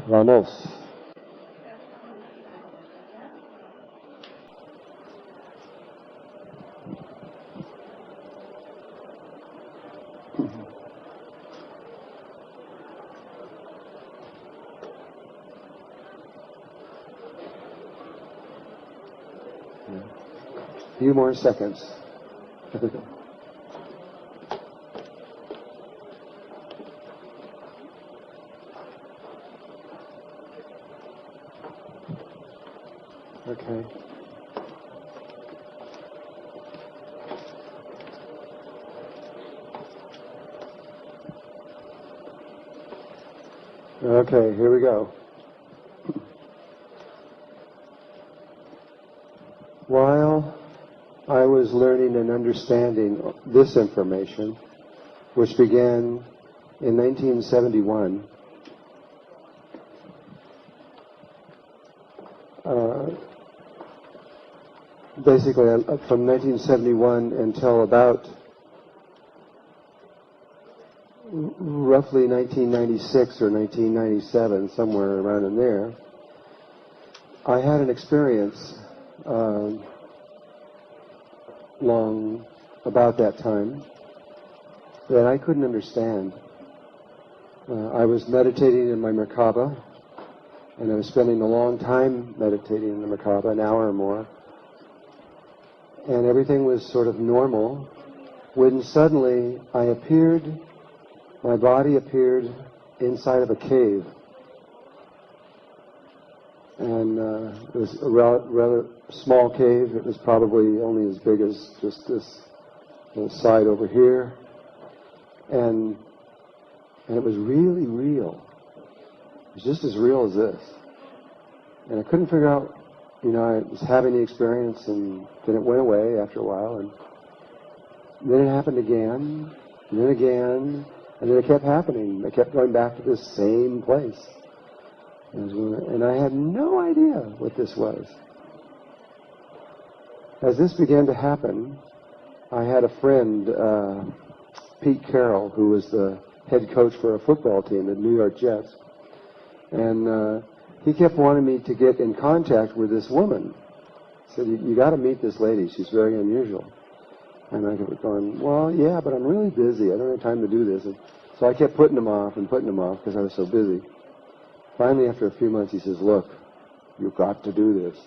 Vamos. A few more seconds. Okay. Okay, here we go. While I was learning and understanding this information, which began in 1971, basically from 1971 until about roughly 1996 or 1997, somewhere around in there, I had an experience long about that time that I couldn't understand. I was meditating in my Merkaba, and I was spending a long time meditating in the Merkaba, an hour or more, and everything was sort of normal, when suddenly my body appeared inside of a cave. And it was a rather small cave. It was probably only as big as just this side over here. And it was really real. It was just as real as this. And I couldn't figure out, I was having the experience, and then it went away after a while. And then it happened again, and then again, and then it kept happening. I kept going back to this same place. And I had no idea what this was. As this began to happen, I had a friend, Pete Carroll, who was the head coach for a football team, the New York Jets. And he kept wanting me to get in contact with this woman. He said, you got to meet this lady. She's very unusual. And I kept going, well, yeah, but I'm really busy. I don't have time to do this. And so I kept putting him off because I was so busy. Finally, after a few months, he says, look, you've got to do this.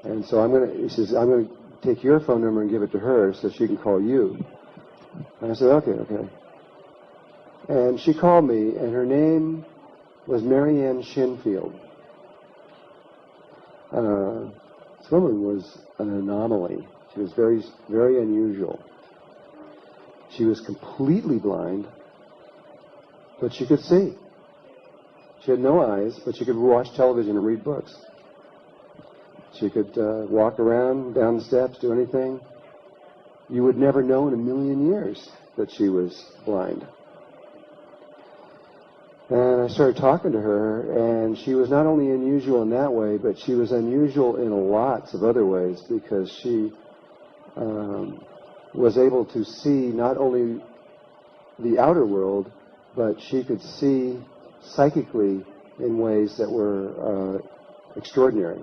And so I'm going to take your phone number and give it to her so she can call you. And I said, okay. And she called me, and her name was Marianne Shinfield. This woman was an anomaly. She was very, very unusual. She was completely blind, but she could see. She had no eyes, but she could watch television and read books. She could walk around, down the steps, do anything. You would never know in a million years that she was blind. And I started talking to her, and she was not only unusual in that way, but she was unusual in lots of other ways, because she was able to see not only the outer world, but she could see psychically in ways that were extraordinary.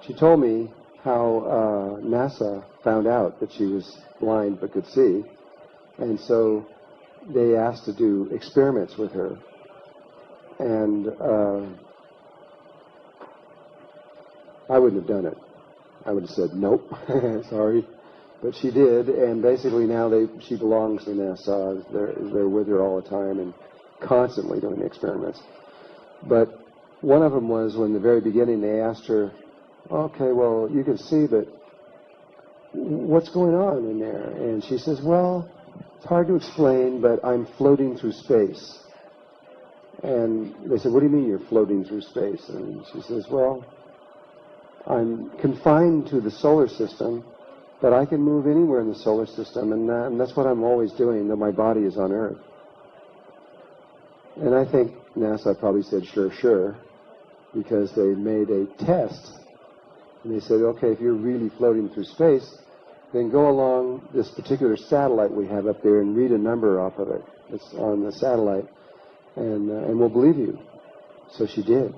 She told me how NASA found out that she was blind but could see, and so they asked to do experiments with her. And I wouldn't have done it. I would have said, nope, sorry. But she did, and basically now she belongs to NASA. They're with her all the time and constantly doing experiments. But one of them was when, in the very beginning, they asked her, okay, well, you can see, but what's going on in there? And she says, well, it's hard to explain, but I'm floating through space. And they said, what do you mean you're floating through space? And she says, well, I'm confined to the solar system, but I can move anywhere in the solar system, and that's what I'm always doing, though my body is on Earth. And I think NASA probably said, sure, because they made a test, and they said, okay, if you're really floating through space, then go along this particular satellite we have up there and read a number off of it. It's on the satellite, and we'll believe you. So she did.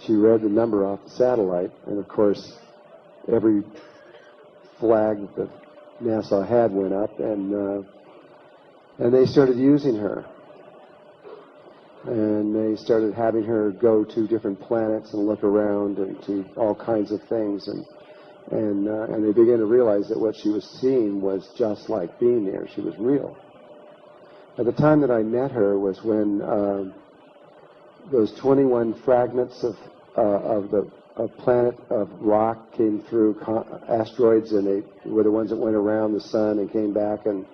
She read the number off the satellite, and of course, every flag that NASA had went up, and they started using her. And they started having her go to different planets and look around and to all kinds of things, and they began to realize that what she was seeing was just like being there. She was real. At the time that I met her was when those 21 fragments of a planet of rock came through asteroids, and they were the ones that went around the sun and came back and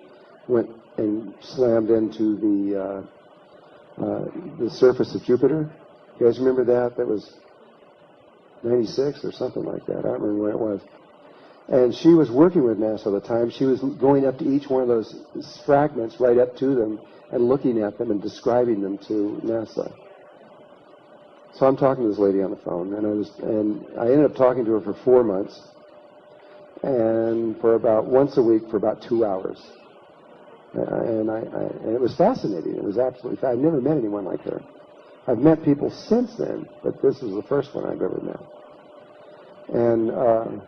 went and slammed into the surface of Jupiter. You guys remember that? That was 96 or something like that. I don't remember when it was. And she was working with NASA at the time. She was going up to each one of those fragments, right up to them, and looking at them and describing them to NASA. So I'm talking to this lady on the phone, and I ended up talking to her for 4 months, and for about once a week for about 2 hours. And it was fascinating. It was absolutely. I've never met anyone like her. I've met people since then, but this is the first one I've ever met. And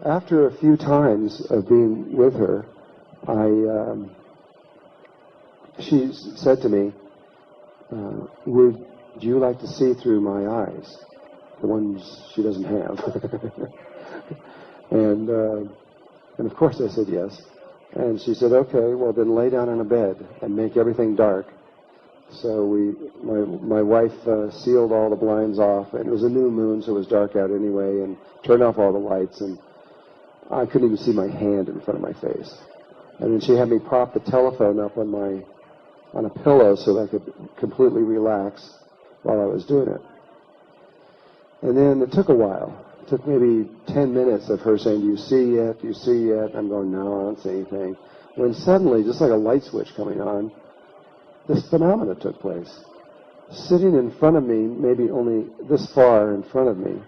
after a few times of being with her, she said to me, "Would you like to see through my eyes, the ones she doesn't have?" And of course I said yes. And she said, "Okay, well then lay down on a bed and make everything dark." So my wife sealed all the blinds off, and it was a new moon, so it was dark out anyway, and turned off all the lights, and I couldn't even see my hand in front of my face. And then she had me prop the telephone up on a pillow so that I could completely relax while I was doing it. And then it took a while. It took maybe 10 minutes of her saying, "Do you see yet? Do you see yet?" I'm going, "No, I don't see anything." When suddenly, just like a light switch coming on, this phenomena took place. Sitting in front of me, maybe only this far in front of me,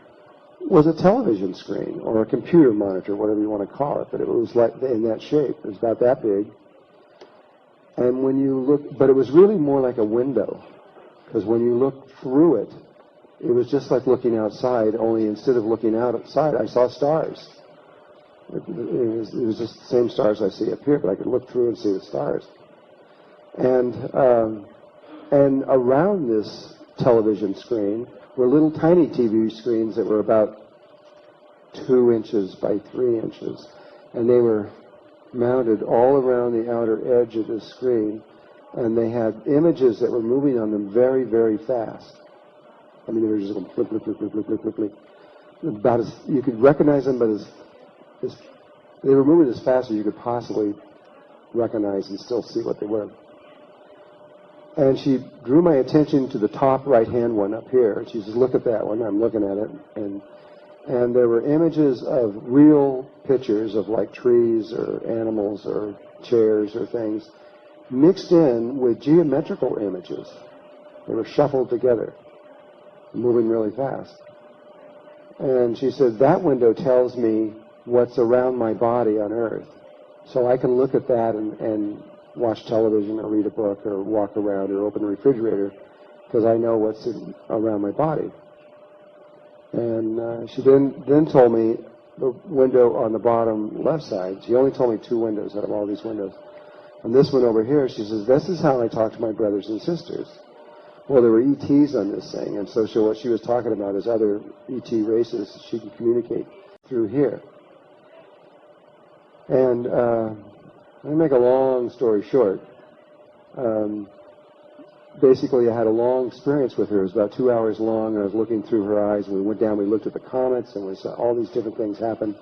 was a television screen or a computer monitor, whatever you want to call it, but it was like in that shape. It was about that big. And when you look, but it was really more like a window, because when you look through it, it was just like looking outside, only instead of looking outside, I saw stars. It was just the same stars I see up here, but I could look through and see the stars. And around this television screen were little tiny TV screens that were about 2 inches by 3 inches, and they were mounted all around the outer edge of the screen, and they had images that were moving on them very, very fast. I mean, they were just going flip, flip, flip, flip, flip, flip, flip, flip. About as you could recognize them, but they were moving as fast as you could possibly recognize and still see what they were. And she drew my attention to the top right-hand one up here. She says, "Look at that one." I'm looking at it, and there were images of real pictures of like trees or animals or chairs or things mixed in with geometrical images. They were shuffled together, moving really fast. And she said, "That window tells me what's around my body on Earth. So I can look at that and watch television or read a book or walk around or open the refrigerator because I know what's around my body." And she then told me the window on the bottom left side. She only told me 2 windows out of all these windows. And this one over here, she says, "This is how I talk to my brothers and sisters." Well, there were ETs on this thing, and so what she was talking about is other ET races she could communicate through here. And let me make a long story short. Basically, I had a long experience with her. It was about 2 hours long, and I was looking through her eyes, and we went down, we looked at the comets, and we saw all these different things happen.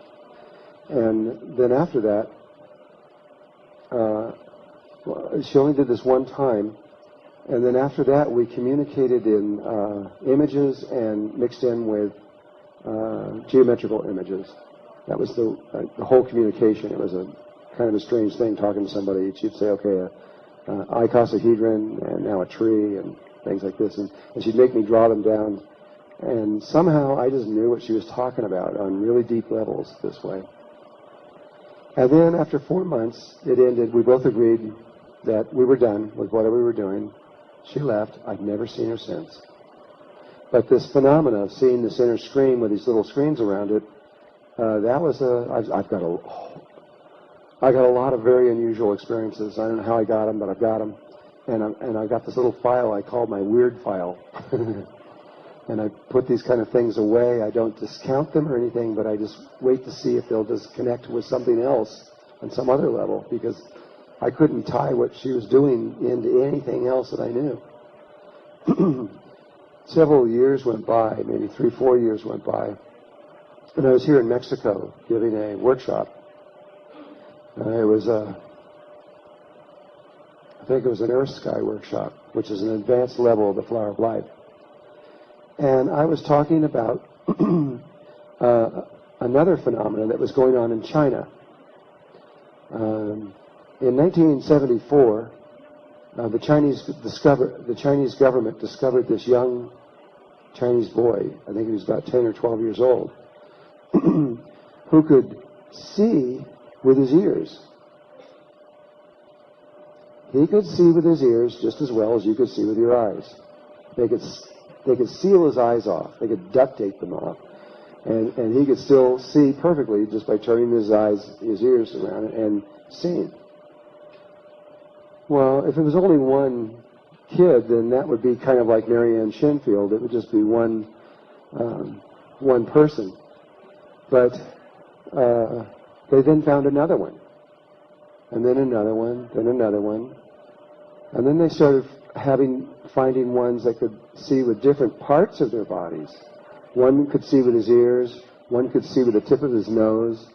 And then after that, she only did this one time, and then after that, we communicated in images and mixed in with geometrical images. That was the whole communication. It was a kind of a strange thing talking to somebody. She'd say, "Okay, icosahedron, and now a tree," and things like this. And she'd make me draw them down And somehow I just knew what she was talking about on really deep levels this way. And then after 4 months, it ended. We both agreed that we were done with whatever we were doing. She left. I've never seen her since. But this phenomena of seeing this inner screen with these little screens around it, that was I got a lot of very unusual experiences. I don't know how I got them, but I've got them. And I got this little file I called my weird file. And I put these kind of things away. I don't discount them or anything, but I just wait to see if they'll just connect with something else on some other level, because I couldn't tie what she was doing into anything else that I knew. Several years went by, maybe 3-4 years went by, and I was here in Mexico giving a workshop. It was I think it was an Earth Sky workshop, which is an advanced level of the Flower of Life. And I was talking about another phenomenon that was going on in China. In 1974, the Chinese government discovered this young Chinese boy, I think he was about 10 or 12 years old, who could see with his ears. He could see with his ears just as well as you could see with your eyes. They could seal his eyes off. They could duct tape them off. And he could still see perfectly just by turning his ears around and seeing. Well, if it was only one kid, then that would be kind of like Marianne Shinfield. It would just be one person. But they then found another one, and then another one, then another one. And then they started finding ones that could see with different parts of their bodies. One could see with his ears, one could see with the tip of his nose,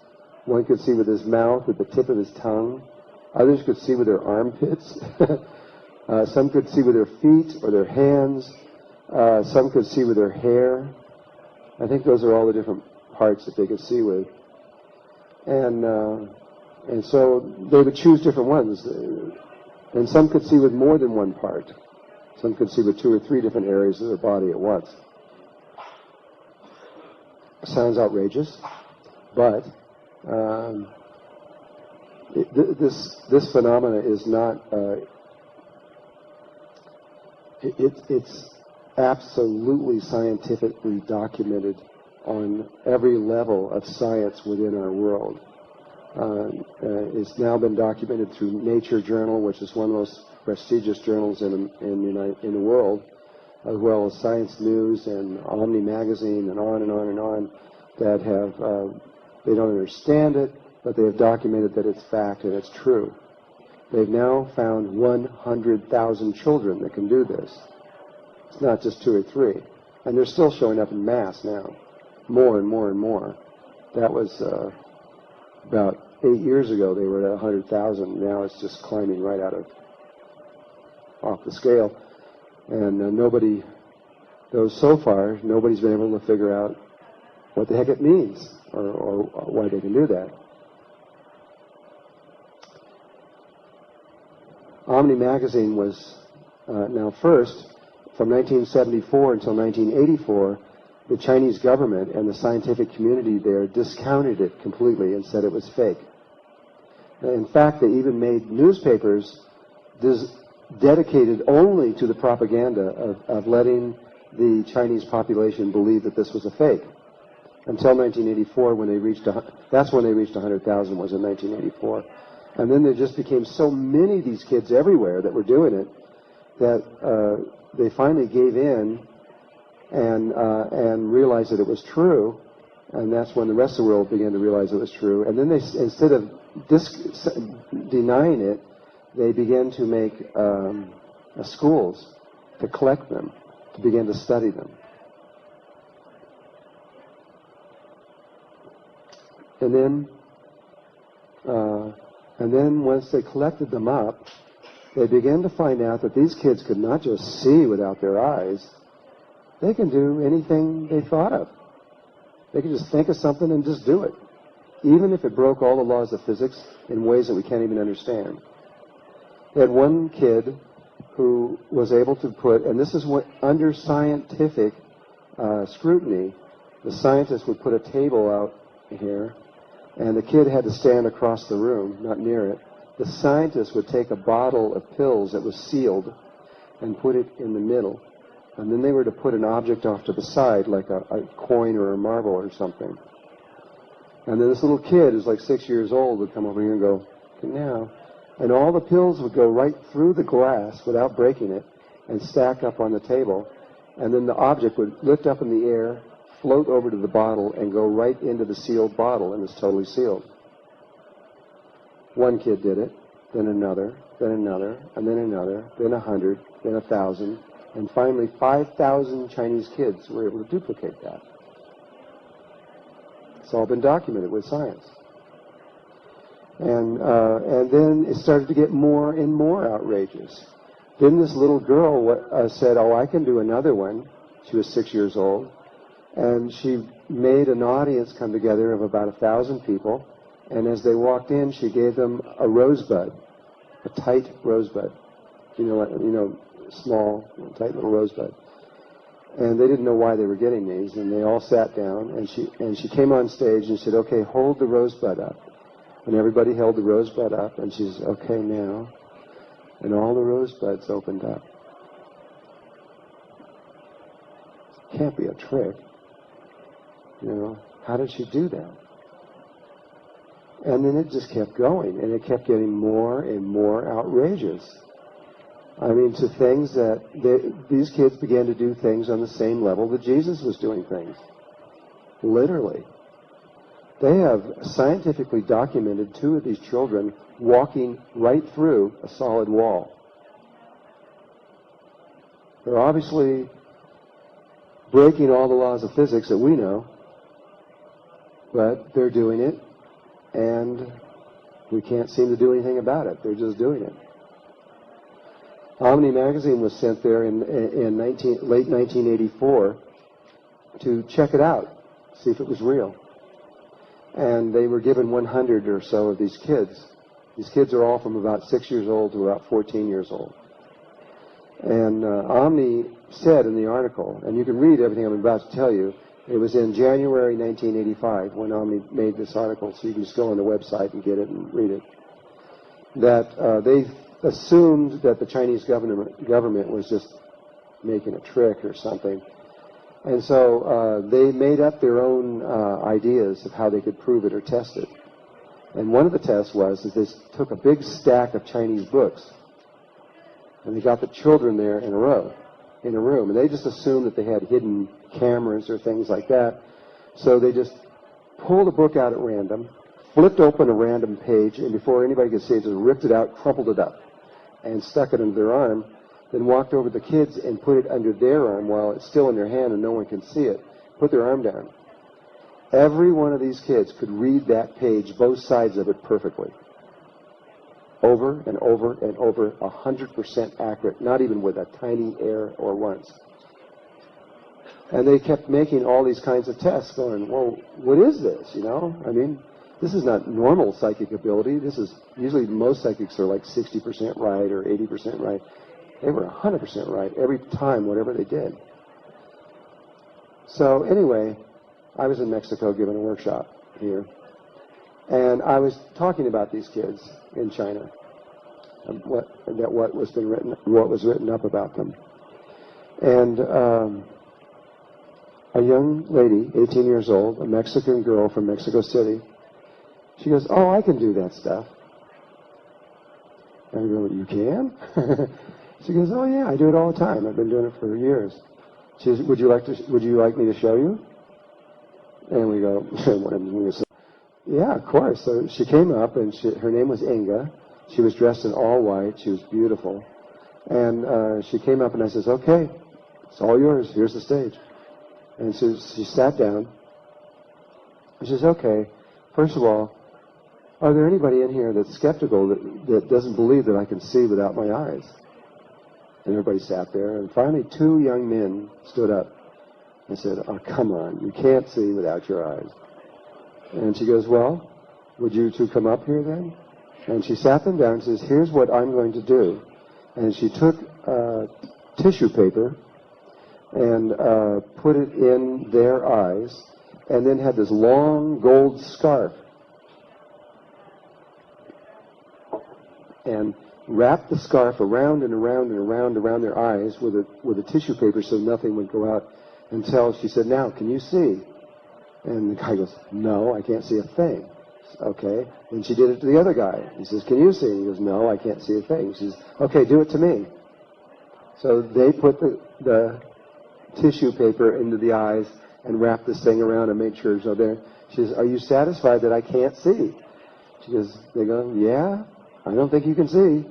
one could see with his mouth, with the tip of his tongue. Others could see with their armpits. Some could see with their feet or their hands. Some could see with their hair. I think those are all the different parts that they could see with. And so they would choose different ones. And some could see with more than one part. Some could see with 2 or 3 different areas of their body at once. Sounds outrageous, but this phenomena is not. It's absolutely scientifically documented on every level of science within our world. It's now been documented through Nature Journal, which is one of the most prestigious journals in the world, as well as Science News and Omni Magazine, and on and on and on, that have, they don't understand it, but they have documented that it's fact and it's true. They've now found 100,000 children that can do this. It's not just 2 or 3. And they're still showing up in mass now, more and more and more. That was about 8 years ago, they were at 100,000. Now it's just climbing right off the scale. And so far, nobody's been able to figure out what the heck it means or why they can do that. Omni Magazine was now first, from 1974 until 1984, the Chinese government and the scientific community there discounted it completely and said it was fake. In fact, they even made newspapers dedicated only to the propaganda of letting the Chinese population believe that this was a fake. Until 1984, when they reached, that's when they reached 100,000, was in 1984. And then there just became so many of these kids everywhere that were doing it that they finally gave in and realized that it was true. And that's when the rest of the world began to realize it was true. And then they, instead of denying it, they began to make schools to collect them, to begin to study them. And then once they collected them up, they began to find out that these kids could not just see without their eyes, they can do anything they thought of. They could just think of something and just do it, even if it broke all the laws of physics in ways that we can't even understand. They had one kid who was able to put, and this is what under scientific scrutiny, the scientist would put a table out here, and the kid had to stand across the room, not near it. The scientist would take a bottle of pills that was sealed and put it in the middle. And then they were to put an object off to the side, like a coin or a marble or something. And then this little kid, who's like 6 years old, would come over here and go, okay, now. And all the pills would go right through the glass without breaking it and stack up on the table. And then the object would lift up in the air, float over to the bottle, and go right into the sealed bottle, and it's totally sealed. One kid did it, then another, and then another, then 100, then 1,000, and finally 5,000 Chinese kids were able to duplicate that. It's all been documented with science. And then it started to get more and more outrageous. Then this little girl said, oh, I can do another one. She was 6 years old. And she made an audience come together of about 1,000 people. And as they walked in, she gave them a rosebud, a tight rosebud. Small, tight little rosebud. And they didn't know why they were getting these. And they all sat down. And she came on stage and said, okay, hold the rosebud up. And everybody held the rosebud up. And she said, okay, now. And all the rosebuds opened up. Can't be a trick. How did she do that? And then it just kept going, and it kept getting more and more outrageous. I mean, to things that these kids began to do things on the same level that Jesus was doing things. Literally. They have scientifically documented 2 of these children walking right through a solid wall. They're obviously breaking all the laws of physics that we know, but they're doing it, and we can't seem to do anything about it. They're just doing it. Omni magazine was sent there in late 1984 to check it out, see if it was real. And they were given 100 or so of these kids. These kids are all from about 6 years old to about 14 years old. And Omni said in the article, and you can read everything I'm about to tell you, it was in January 1985 when Omni made this article, so you can just go on the website and get it and read it, that they assumed that the Chinese government was just making a trick or something. And so they made up their own ideas of how they could prove it or test it. And one of the tests was that they took a big stack of Chinese books, and they got the children there in a row, in a room. And they just assumed that they had hidden cameras or things like that. So they just pulled a book out at random, flipped open a random page, and before anybody could see it, just ripped it out, crumpled it up, and stuck it under their arm, then walked over to the kids and put it under their arm while it's still in their hand and no one can see it. Put their arm down. Every one of these kids could read that page, both sides of it, perfectly. Over and over and over, 100% accurate, not even with a tiny error or once. And they kept making all these kinds of tests going, well, what is this, I mean, this is not normal psychic ability. This is, usually most psychics are like 60% right or 80% right. They were 100% right every time, whatever they did. So anyway, I was in Mexico giving a workshop here, and I was talking about these kids in China, and what was written up about them. And a young lady, 18 years old, a Mexican girl from Mexico City, she goes, "Oh, I can do that stuff." And I go, "You can?" She goes, "Oh yeah, I do it all the time. I've been doing it for years." She says, Would you like me to show you?" And we go, "Yeah, of course." So she came up, and her name was Inga. She was dressed in all white. She was beautiful. And she came up, and I says, "Okay, it's all yours. Here's the stage." And so she sat down. She says, "Okay, first of all, are there anybody in here that's skeptical that doesn't believe that I can see without my eyes?" And everybody sat there, and finally 2 young men stood up and said, "Oh, come on, you can't see without your eyes." And she goes, "Well, would you 2 come up here then?" And she sat them down and says, "Here's what I'm going to do." And she took tissue paper, and put it in their eyes, and then had this long gold scarf and wrapped the scarf around and around and around their eyes with a tissue paper so nothing would go out until she said, "Now, can you see?" And the guy goes, "No, I can't see a thing." Okay. And she did it to the other guy. He says, "Can you see?" And he goes, "No, I can't see a thing." She says, "Okay, do it to me." So they put the tissue paper into the eyes and wrapped this thing around and made sure it's not there. She says, "Are you satisfied that I can't see?" They go, "Yeah, I don't think you can see."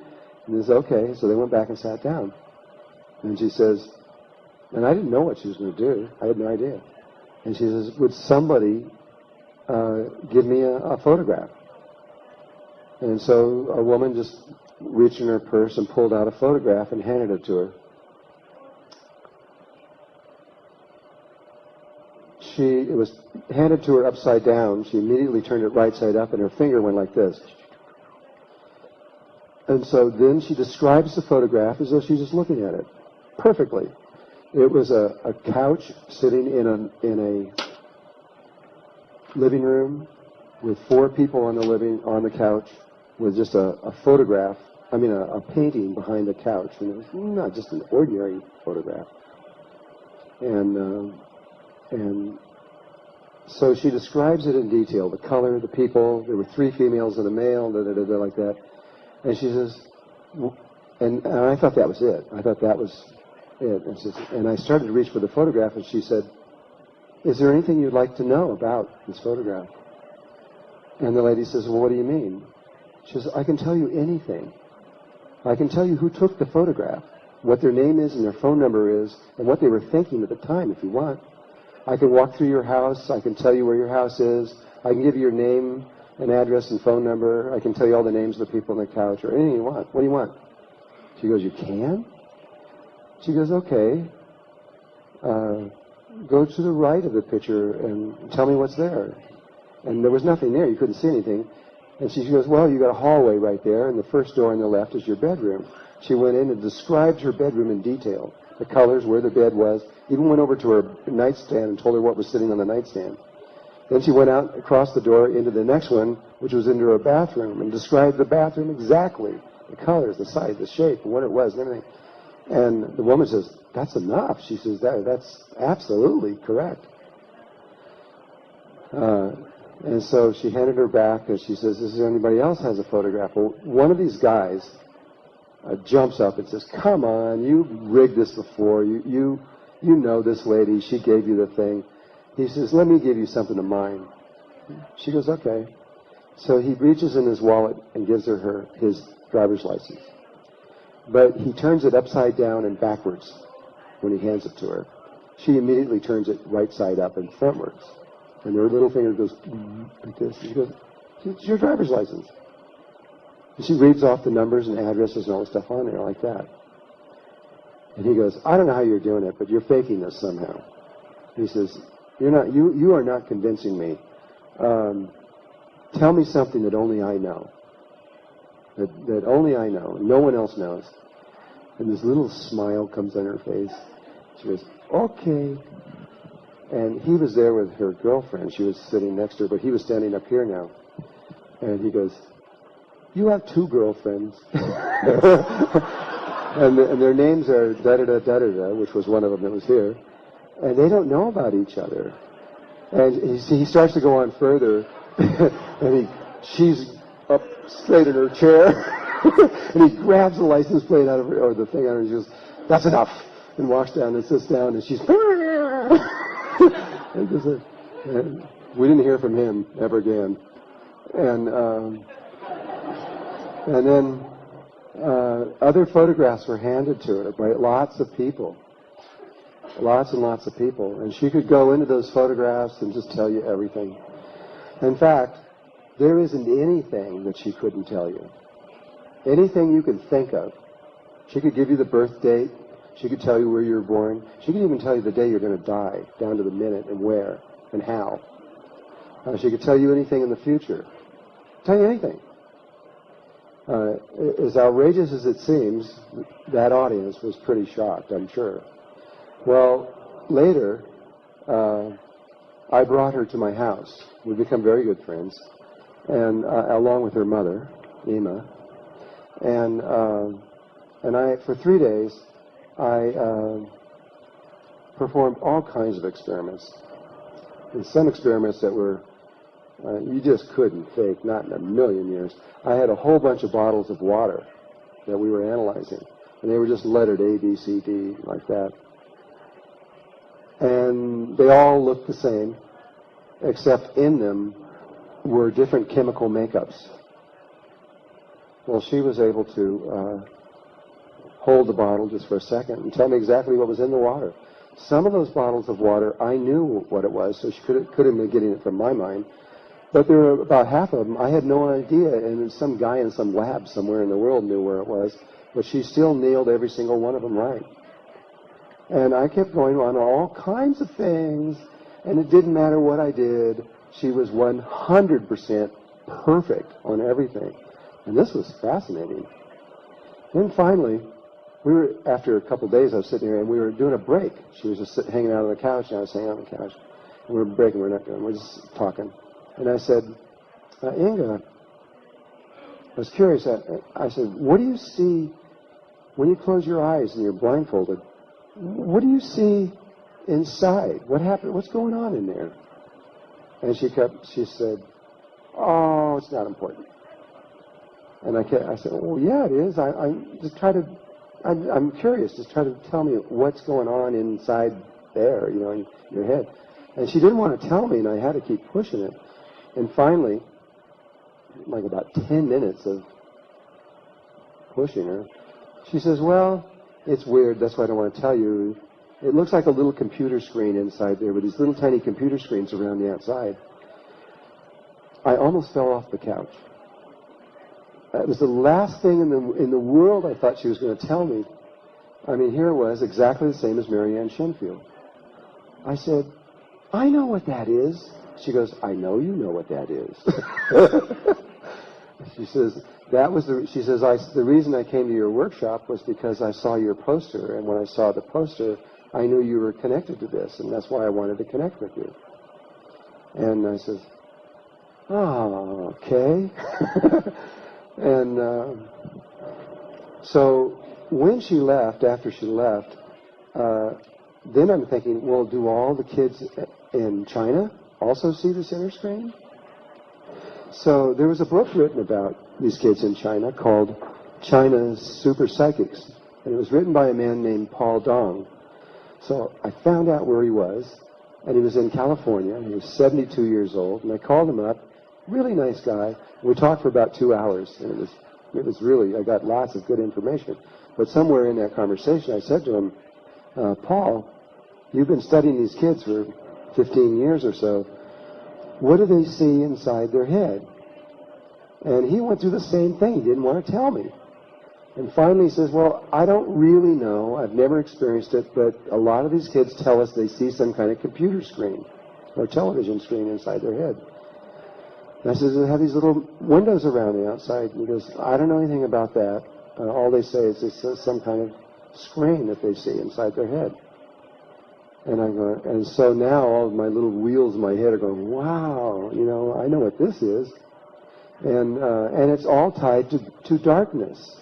And he says, "Okay." So they went back and sat down. And she says, and I didn't know what she was going to do. I had no idea. And she says, "Would somebody give me a photograph?" And so a woman just reached in her purse and pulled out a photograph and handed it to her. It was handed to her upside down. She immediately turned it right side up, and her finger went like this. And so then she describes the photograph as though she's just looking at it perfectly. It was a couch sitting in a living room with 4 people on the couch with just a photograph. I mean, a painting behind the couch, and it was not just an ordinary photograph. And so she describes it in detail: the color, the people. There were 3 females and a male, like that. And she says, and I thought that was it. I thought that was it. And I started to reach for the photograph, and she said, "Is there anything you'd like to know about this photograph?" And the lady says, "Well, what do you mean?" She says, "I can tell you anything. I can tell you who took the photograph, what their name is and their phone number is, and what they were thinking at the time, if you want. I can walk through your house. I can tell you where your house is. I can give you your name and address and phone number. I can tell you all the names of the people on the couch, or anything you want. What do you want?" She goes, "You can?" She goes, "Okay. Go to the right of the picture and tell me what's there." And there was nothing there. You couldn't see anything. And she goes, "Well, you got a hallway right there, and the first door on the left is your bedroom." She went in and described her bedroom in detail, the colors, where the bed was, even went over to her nightstand and told her what was sitting on the nightstand. Then she went out across the door into the next one, which was into her bathroom, and described the bathroom exactly, the colors, the size, the shape, and what it was, and everything. And the woman says, "That's enough." She says, that's absolutely correct. And so she handed her back, and she says, "Is there anybody else has a photograph?" Well, one of these guys jumps up and says, "Come on, you rigged this before. You know this lady. She gave you the thing." He says, "Let me give you something of mine." She goes, "Okay." So he reaches in his wallet and gives her his driver's license. But he turns it upside down and backwards when he hands it to her. She immediately turns it right side up and frontwards. And her little finger goes like this. She goes, "It's your driver's license." And she reads off the numbers and addresses and all the stuff on there like that. And he goes, "I don't know how you're doing it, but you're faking this somehow." He says, You are not convincing me. Tell me something that only I know. That only I know. No one else knows." And this little smile comes on her face. She goes, "Okay." And he was there with her girlfriend. She was sitting next to her, but he was standing up here now. And he goes, "You have 2 girlfriends." and their names are da-da-da-da-da-da, which was one of them that was here. And they don't know about each other. And he starts to go on further, and she's up straight in her chair, and he grabs the license plate out of her, or the thing out of her, and she goes, "That's enough," and walks down and sits down, and she's, and we didn't hear from him ever again. And then other photographs were handed to her by lots of people. Lots and lots of people. And she could go into those photographs and just tell you everything. In fact, there isn't anything that she couldn't tell you. Anything you can think of. She could give you the birth date. She could tell you where you were born. She could even tell you the day you're going to die, down to the minute and where and how. She could tell you anything in the future. Tell you anything. As outrageous as it seems, that audience was pretty shocked, I'm sure. Well, later, I brought her to my house. We've become very good friends, and along with her mother, Ema. And for 3 days, I performed all kinds of experiments. And some experiments that were, you just couldn't fake, not in a million years. I had a whole bunch of bottles of water that we were analyzing. And they were just lettered A, B, C, D, like that. And they all looked the same, except in them were different chemical makeups. Well, she was able to hold the bottle just for a second and tell me exactly what was in the water. Some of those bottles of water, I knew what it was, so she could have been getting it from my mind. But there were about half of them, I had no idea, and some guy in some lab somewhere in the world knew where it was, but she still nailed every single one of them right. And I kept going on all kinds of things, and it didn't matter what I did. She was 100% perfect on everything. And this was fascinating. Then finally, after a couple of days, I was sitting here, and we were doing a break. She was just hanging out on the couch, and I was hanging out on the couch. And we were breaking, we're just talking. And I said, Inga, I was curious. I said, what do you see when you close your eyes and you're blindfolded? What do you see inside? What happened? What's going on in there? And she said, oh, it's not important. And I said, well, yeah, it is. I'm curious. Just try to tell me what's going on inside there, in your head. And she didn't want to tell me, and I had to keep pushing it. And finally, like about 10 minutes of pushing her, she says, well, it's weird. That's why I don't want to tell you. It looks like a little computer screen inside there with these little tiny computer screens around the outside. I almost fell off the couch. It was the last thing in the world I thought she was going to tell me. I mean, here it was, exactly the same as Marianne Shenfield. I said, I know what that is. She goes, I know you know what that is. She says, the reason I came to your workshop was because I saw your poster, and when I saw the poster, I knew you were connected to this, and that's why I wanted to connect with you. And I says, oh, okay. And so when she left, after she left, then I'm thinking, well, do all the kids in China also see the center screen? So there was a book written about these kids in China called China's Super Psychics, and it was written by a man named Paul Dong. So I found out where he was, and he was in California. He was 72 years old, and I called him up. Really nice guy. We talked for about 2 hours, and it was really, I got lots of good information. But somewhere in that conversation, I said to him, Paul, you've been studying these kids for 15 years or so. What do they see inside their head? And he went through the same thing. He didn't want to tell me. And finally he says, well, I don't really know. I've never experienced it, but a lot of these kids tell us they see some kind of computer screen or television screen inside their head. And I said, they have these little windows around the outside. And he goes, I don't know anything about that. All they say is it's some kind of screen that they see inside their head. And I go, and so now all of my little wheels in my head are going, wow, I know what this is. And it's all tied to darkness.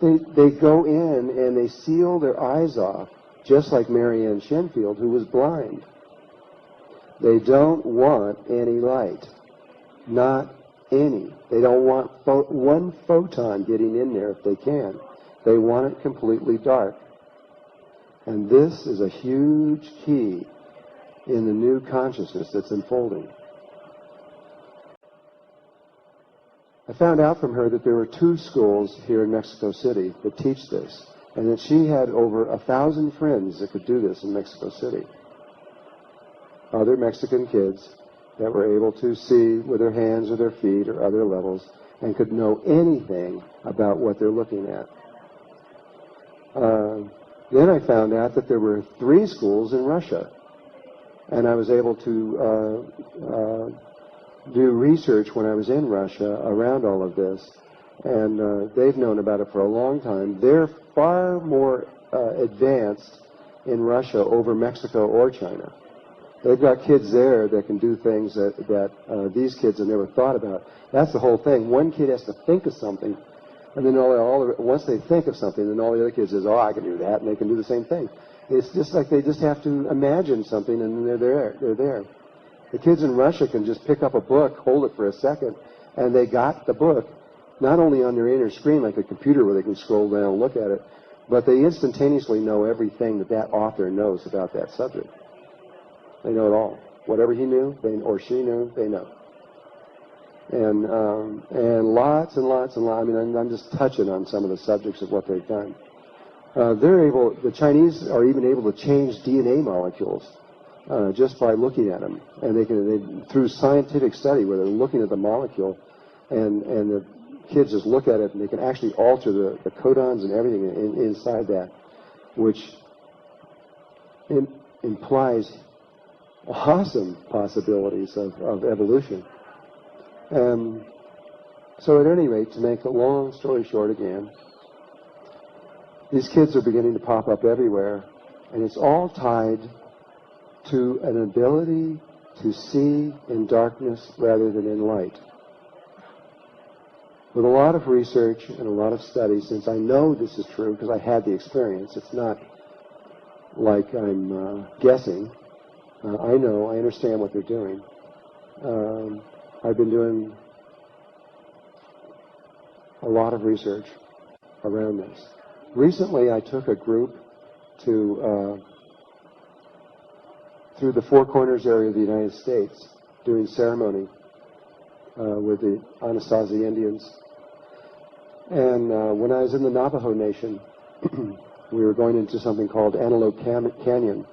They go in and they seal their eyes off, just like Marianne Shenfield, who was blind. They don't want any light. Not any. They don't want one photon getting in there if they can. They want it completely dark. And this is a huge key in the new consciousness that's unfolding. I found out from her that there were 2 schools here in Mexico City that teach this, and that she had over 1,000 friends that could do this in Mexico City. Other Mexican kids that were able to see with their hands or their feet or other levels and could know anything about what they're looking at. Then I found out that there were 3 schools in Russia, and I was able to do research when I was in Russia around all of this, and they've known about it for a long time. They're far more advanced in Russia over Mexico or China. They've got kids there that can do things that these kids have never thought about. That's the whole thing. One kid has to think of something, and then once they think of something, then all the other kids says, oh, I can do that, and they can do the same thing. It's just like they just have to imagine something, and then they're there. The kids in Russia can just pick up a book, hold it for a second, and they got the book, not only on their inner screen like a computer where they can scroll down and look at it, but they instantaneously know everything that author knows about that subject. They know it all. Whatever he knew, or she knew, they know. And lots and lots and lots. I mean, I'm just touching on some of the subjects of what they've done. The Chinese are even able to change DNA molecules just by looking at them. And they through scientific study where they're looking at the molecule, and the kids just look at it, and they can actually alter the codons and everything inside that, which implies awesome possibilities of evolution. So at any rate, to make a long story short again, these kids are beginning to pop up everywhere, and it's all tied to an ability to see in darkness rather than in light. With a lot of research and a lot of study, since I know this is true because I had the experience, it's not like I'm guessing. I know, I understand what they're doing. I've been doing a lot of research around this. Recently, I took a group through the Four Corners area of the United States, doing ceremony with the Anasazi Indians. And when I was in the Navajo Nation, we were going into something called Antelope Canyon.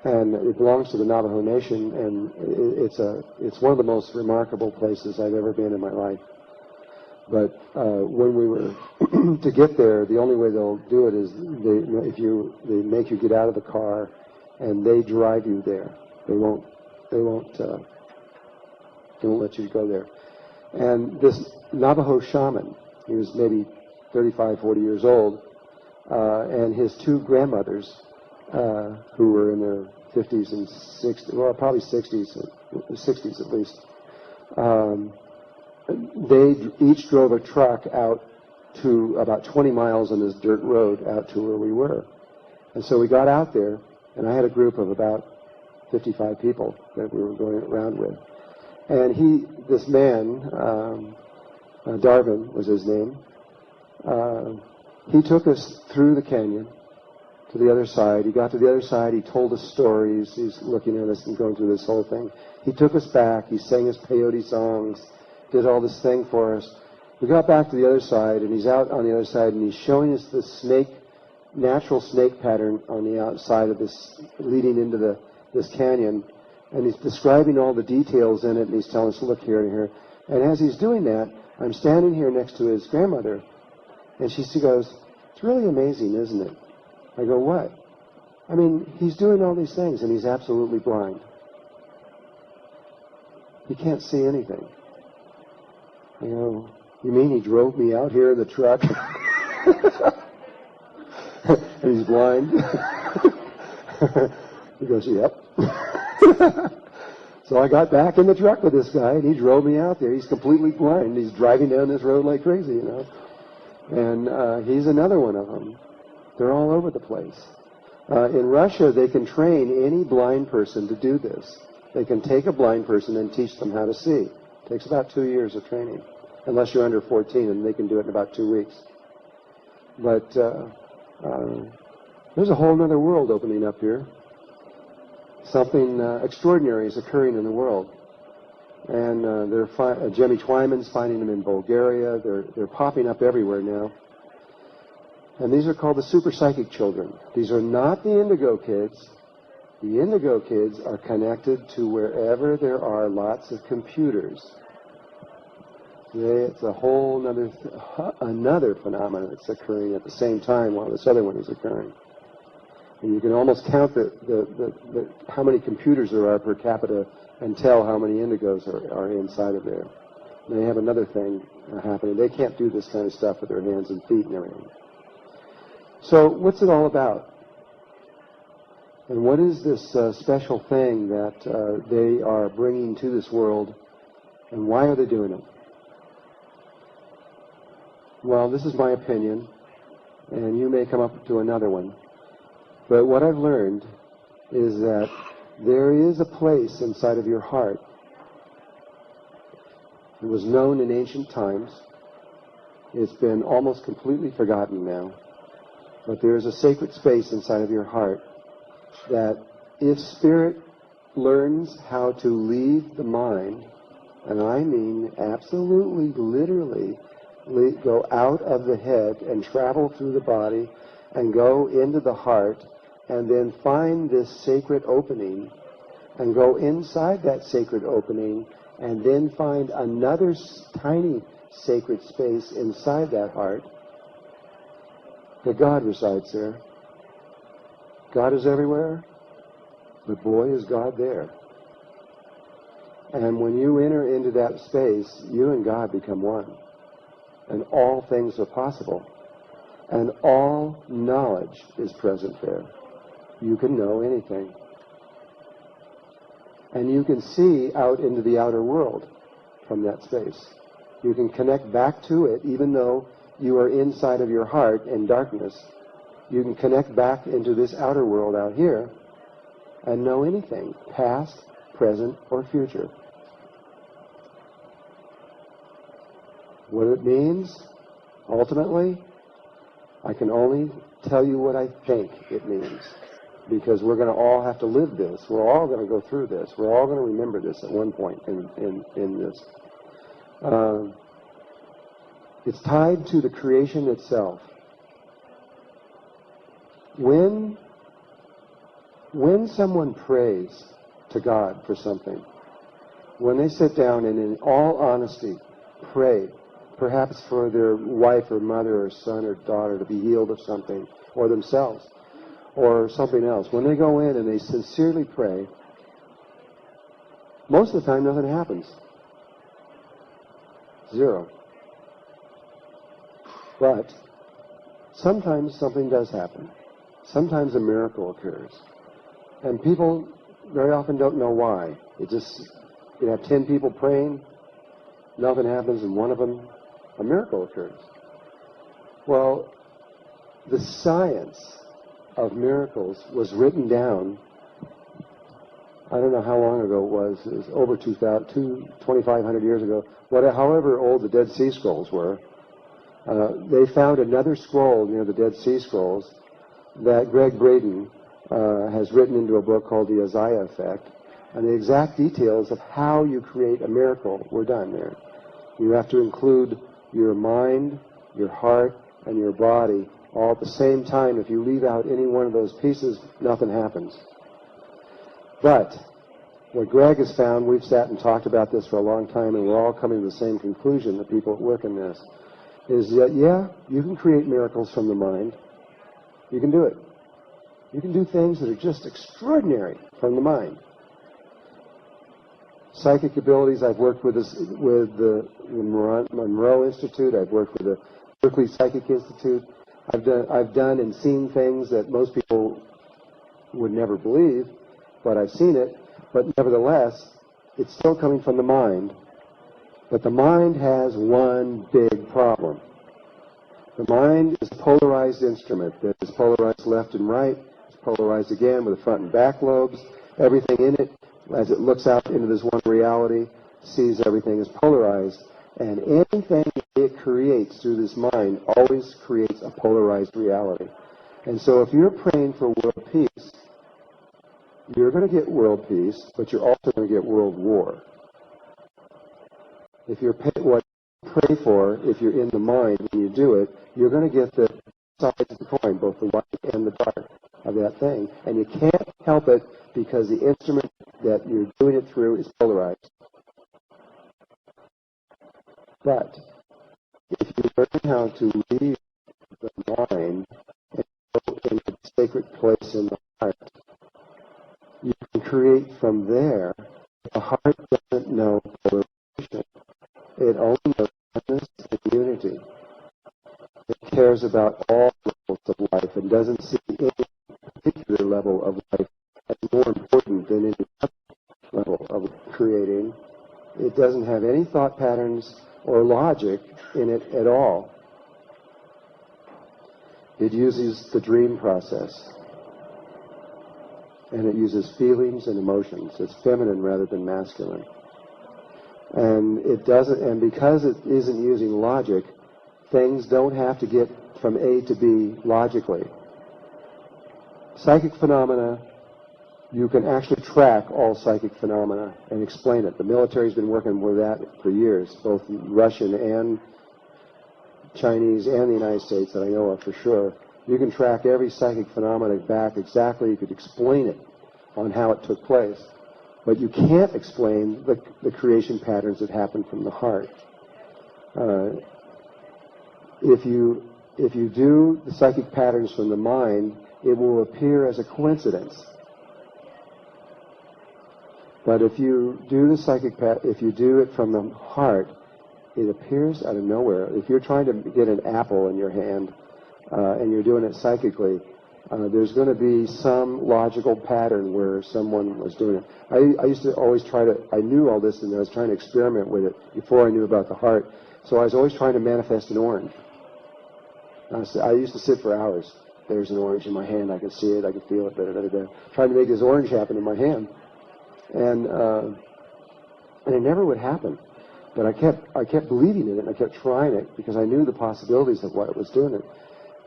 And it belongs to the Navajo Nation, and it's one of the most remarkable places I've ever been in my life. But when we were to get there, the only way they'll do it is they make you get out of the car, and they drive you there. They won't let you go there. And this Navajo shaman, he was maybe 35, 40 years old, and his two grandmothers, who were in their 50s and 60s, well, probably 60s at least. They each drove a truck out to about 20 miles on this dirt road out to where we were. And so we got out there, and I had a group of about 55 people that we were going around with. And this man, Darvin was his name, he took us through the canyon to the other side. He got to the other side. He told us stories. He's looking at us and going through this whole thing. He took us back. He sang us peyote songs, did all this thing for us. We got back to the other side, and he's out on the other side, and he's showing us the natural snake pattern on the outside of this, leading into this canyon. And he's describing all the details in it, and he's telling us, look here and here. And as he's doing that, I'm standing here next to his grandmother, and she goes, it's really amazing, isn't it? I go, what? I mean, he's doing all these things, and he's absolutely blind. He can't see anything. I go, you mean he drove me out here in the truck? And he's blind? He goes, yep. So I got back in the truck with this guy, and he drove me out there. He's completely blind. He's driving down this road like crazy, you know. And he's another one of them. They're all over the place. In Russia, they can train any blind person to do this. They can take a blind person and teach them how to see. It takes about 2 years of training, unless you're under 14, and they can do it in about 2 weeks. But there's a whole other world opening up here. Something extraordinary is occurring in the world. And Jimmy Twyman's finding them in Bulgaria. They're popping up everywhere now. And these are called the super psychic children. These are not the indigo kids. The indigo kids are connected to wherever there are lots of computers. It's a whole another phenomenon that's occurring at the same time while this other one is occurring. And you can almost count how many computers there are per capita and tell how many indigos are inside of there. And they have another thing happening. They can't do this kind of stuff with their hands and feet and everything. So what's it all about? And what is this special thing that they are bringing to this world, and why are they doing it? Well, this is my opinion, and you may come up to another one. But what I've learned is that there is a place inside of your heart. It was known in ancient times. It's been almost completely forgotten now. But there is a sacred space inside of your heart that if spirit learns how to leave the mind, and I mean absolutely, literally, go out of the head and travel through the body and go into the heart and then find this sacred opening and go inside that sacred opening and then find another tiny sacred space inside that heart, that God resides there. God is everywhere, but boy is God there. And when you enter into that space, you and God become one. And all things are possible. And all knowledge is present there. You can know anything. And you can see out into the outer world from that space. You can connect back to it, even though you are inside of your heart in darkness. You can connect back into this outer world out here and know anything, past, present, or future. What it means, ultimately, I can only tell you what I think it means, because we're going to all have to live this. We're all going to go through this. We're all going to remember this at one point in this. It's tied to the creation itself. When someone prays to God for something, when they sit down and in all honesty pray, perhaps for their wife or mother or son or daughter to be healed of something, or themselves, or something else, when they go in and they sincerely pray, most of the time nothing happens. Zero. But sometimes something does happen. Sometimes a miracle occurs. And people very often don't know why. You have 10 people praying, nothing happens, and one of them, a miracle occurs. Well, the science of miracles was written down, I don't know how long ago it was over 2,500 years ago, however old the Dead Sea Scrolls were. They found another scroll near the Dead Sea Scrolls that Greg Braden has written into a book called the Isaiah Effect, and the exact details of how you create a miracle were done there. You have to include your mind, your heart, and your body all at the same time. If you leave out any one of those pieces, nothing happens. But what Greg has found, we've sat and talked about this for a long time, and we're all coming to the same conclusion, the people that work in this, is that, yeah, you can create miracles from the mind. You can do it. You can do things that are just extraordinary from the mind. Psychic abilities, I've worked with the Monroe Institute. I've worked with the Berkeley Psychic Institute. I've done and seen things that most people would never believe, but I've seen it. But nevertheless, it's still coming from the mind. But the mind has one big problem. The mind is a polarized instrument that is polarized left and right. It's polarized again with the front and back lobes. Everything in it, as it looks out into this one reality, sees everything as polarized. And anything it creates through this mind always creates a polarized reality. And so if you're praying for world peace, you're going to get world peace, but you're also going to get world war. If you're what you pray for, if you're in the mind when you do it, you're going to get the sides of the coin, both the light and the dark of that thing. And you can't help it because the instrument that you're doing it through is polarized. But if you learn how to leave the mind and go into the sacred place in the heart, you can create from there. The heart doesn't know polarization. It only knows oneness and unity. It cares about all levels of life and doesn't see any particular level of life of creating. It doesn't have any thought patterns or logic in it at all. It uses the dream process. And it uses feelings and emotions. It's feminine rather than masculine. And it doesn't, and because it isn't using logic, things don't have to get from A to B logically. Psychic phenomena, you can actually track all psychic phenomena and explain it. The military's been working with that for years, both Russian and Chinese and the United States that I know of for sure. You can track every psychic phenomena back exactly. You could explain it on how it took place. But you can't explain the creation patterns that happen from the heart. If you do the psychic patterns from the mind, it will appear as a coincidence. But if you do the if you do it from the heart, it appears out of nowhere. If you're trying to get an apple in your hand and you're doing it psychically, there's going to be some logical pattern where someone was doing it. I used to always I knew all this and I was trying to experiment with it before I knew about the heart. So I was always trying to manifest an orange. I used to sit for hours. There's an orange in my hand. I could see it. I could feel it. Trying to make this orange happen in my hand. And it never would happen. But I kept believing in it, and I kept trying it because I knew the possibilities of what it was doing it.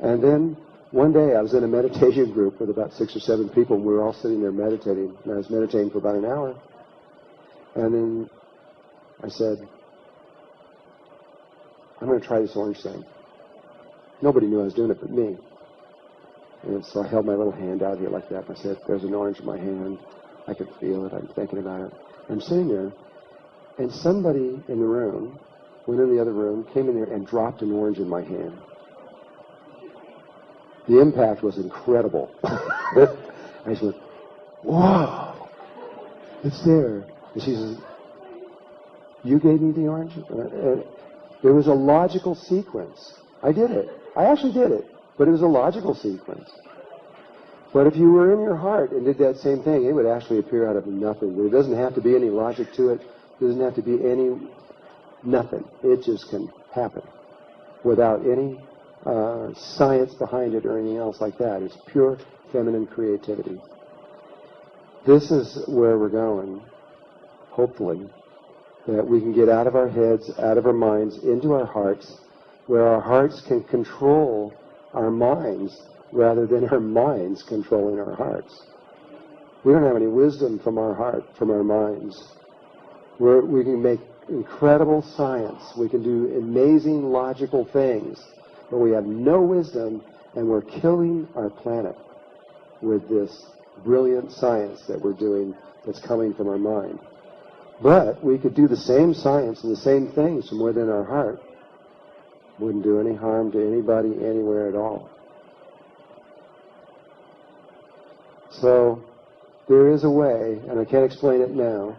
And then one day I was in a meditation group with about 6 or 7 people, and we were all sitting there meditating. And I was meditating for about an hour. And then I said, I'm going to try this orange thing. Nobody knew I was doing it but me. And so I held my little hand out here like that, and I said, there's an orange in my hand. I could feel it. I'm thinking about it. I'm sitting there, and somebody in the room went in the other room, came in there, and dropped an orange in my hand. The impact was incredible. I just went, whoa, it's there. And she says, you gave me the orange? And there was a logical sequence. I did it. I actually did it. But it was a logical sequence. But if you were in your heart and did that same thing, it would actually appear out of nothing. There doesn't have to be any logic to it. There doesn't have to be any nothing. It just can happen without any science behind it or anything else like that. It's pure feminine creativity. This is where we're going, hopefully, that we can get out of our heads, out of our minds, into our hearts, where our hearts can control our minds rather than our minds controlling our hearts. We don't have any wisdom from our heart, from our minds. We can make incredible science. We can do amazing logical things, but we have no wisdom, and we're killing our planet with this brilliant science that we're doing that's coming from our mind. But we could do the same science and the same things from within our heart. Wouldn't do any harm to anybody anywhere at all. So there is a way, and I can't explain it now,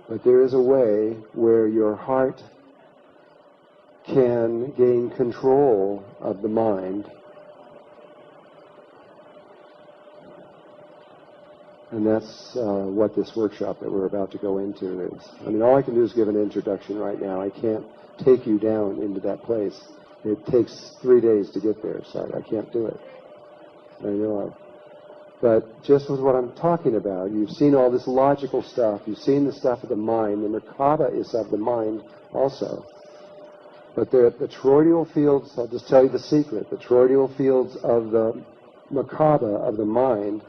but there is a way where your heart can gain control of the mind. And that's what this workshop that we're about to go into is. I mean, all I can do is give an introduction right now. I can't take you down into that place. It takes 3 days to get there, so I can't do it. I know. But just with what I'm talking about, you've seen all this logical stuff. You've seen the stuff of the mind. The Merkaba is of the mind also. But the toroidal fields, I'll just tell you the secret, the toroidal fields of the Merkaba, of the mind,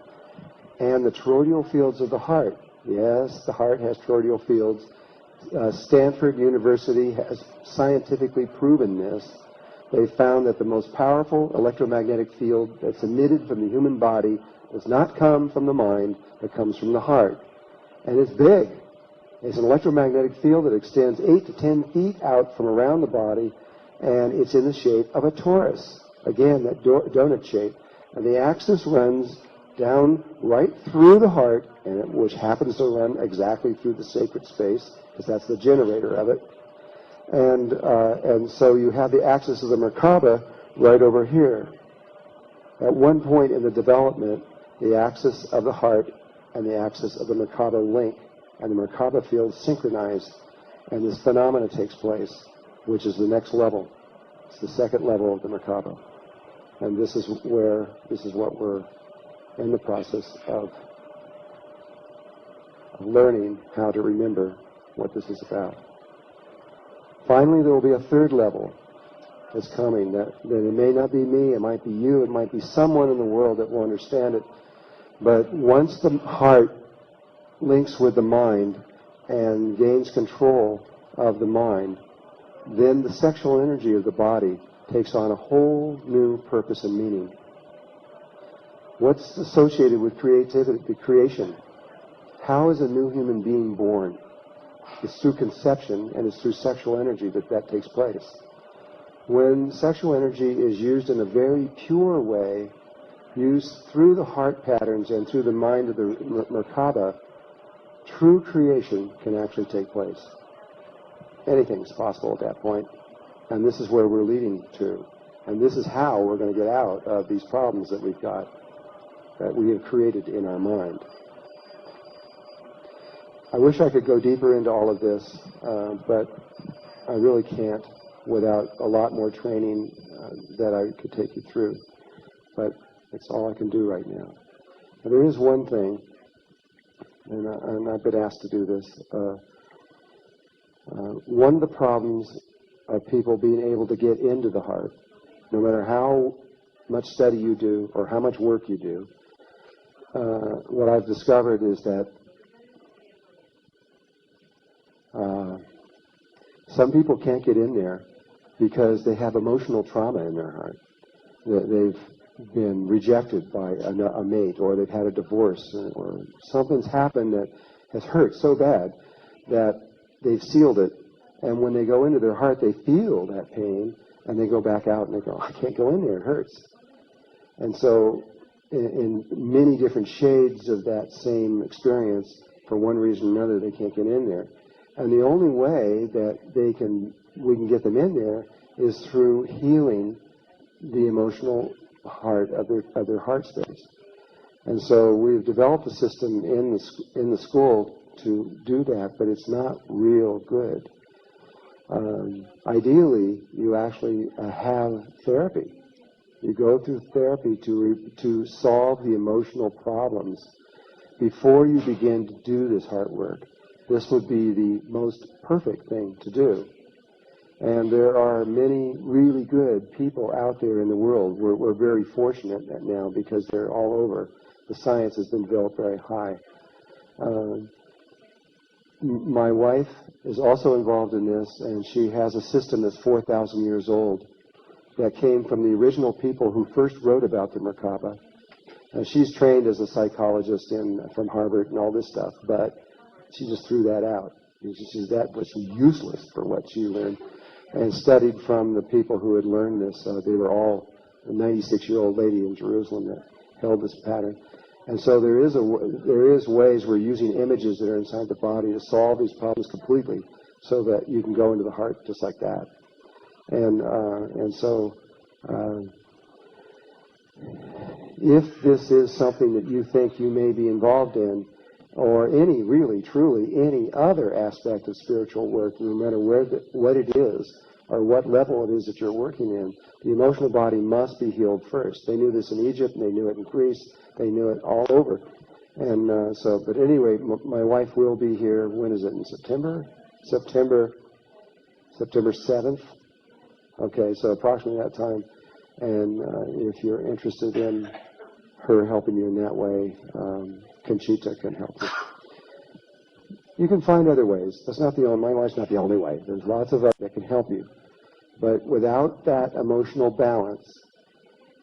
and the toroidal fields of the heart. Yes, the heart has toroidal fields. Stanford University has scientifically proven this. They found that the most powerful electromagnetic field that's emitted from the human body does not come from the mind, but comes from the heart. And it's big. It's an electromagnetic field that extends 8 to 10 feet out from around the body, and it's in the shape of a torus. Again, that donut shape. And the axis runs down right through the heart, which happens to run exactly through the sacred space, because that's the generator of it. And so you have the axis of the Merkaba right over here. At one point in the development, the axis of the heart and the axis of the Merkaba link. and the Merkaba field synchronized, and this phenomena takes place, which is the next level. It's the second level of the Merkaba. And this is what we're in the process of learning how to remember what this is about. Finally, there will be a third level that's coming, that it may not be me, it might be you, it might be someone in the world that will understand it. But once the heart links with the mind and gains control of the mind, then the sexual energy of the body takes on a whole new purpose and meaning. What's associated with creativity, the creation? How is a new human being born? It's through conception, and it's through sexual energy that takes place. When sexual energy is used in a very pure way, used through the heart patterns and through the mind of the Merkaba, true creation can actually take place. Anything's possible at that point, and this is where we're leading to. And this is how we're going to get out of these problems that we've got, that we have created in our mind. I wish I could go deeper into all of this, but I really can't without a lot more training that I could take you through. But it's all I can do right now. And there is one thing, and I've been asked to do this. One of the problems of people being able to get into the heart, no matter how much study you do or how much work you do, what I've discovered is that some people can't get in there because they have emotional trauma in their heart. They've been rejected by a mate, or they've had a divorce, or something's happened that has hurt so bad that they've sealed it. And when they go into their heart, they feel that pain, and they go back out and they go, I can't go in there, it hurts. And so in many different shades of that same experience, for one reason or another, they can't get in there. And the only way that we can get them in there is through healing the emotional heart of their heart space. And so we've developed a system in the school to do that, but it's not real good. Ideally, you actually have therapy. You go through therapy to solve the emotional problems before you begin to do this heart work. This would be the most perfect thing to do. And there are many really good people out there in the world. We're very fortunate now because they're all over. The science has been built very high. My wife is also involved in this, and she has a system that's 4,000 years old that came from the original people who first wrote about the Merkaba. She's trained as a psychologist from Harvard and all this stuff, but she just threw that out. That was useless for what she learned, and studied from the people who had learned this. They were all a 96-year-old lady in Jerusalem that held this pattern. And so there is ways we're using images that are inside the body to solve these problems completely, so that you can go into the heart just like that. And so if this is something that you think you may be involved in, or any, really, truly, any other aspect of spiritual work, no matter what it is, or what level it is that you're working in, the emotional body must be healed first. They knew this in Egypt, and they knew it in Greece, they knew it all over. And but anyway, my wife will be here, when is it, in September? September 7th. Okay, so approximately that time. And if you're interested in her helping you in that way, Conchita can help you. You can find other ways. That's not my wife's not the only way. There's lots of others that can help you. But without that emotional balance,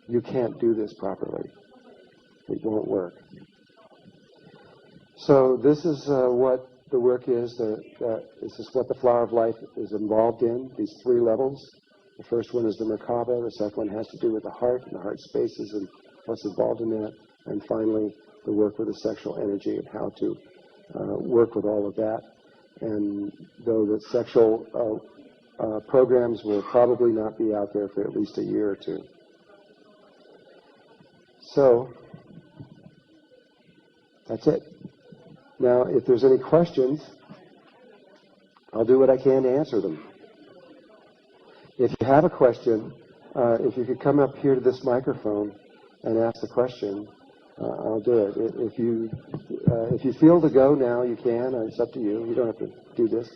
you can't do this properly. It won't work. So this is what the work is. This is what the Flower of Life is involved in, these three levels. The first one is the Merkaba. The second one has to do with the heart and the heart spaces and what's involved in that. And finally, the work with the sexual energy and how to work with all of that. And though the sexual programs will probably not be out there for at least a year or two. So, that's it. Now, if there's any questions, I'll do what I can to answer them. If you have a question, if you could come up here to this microphone and ask the question, I'll do it. If you feel to go now, you can. It's up to you. You don't have to do this.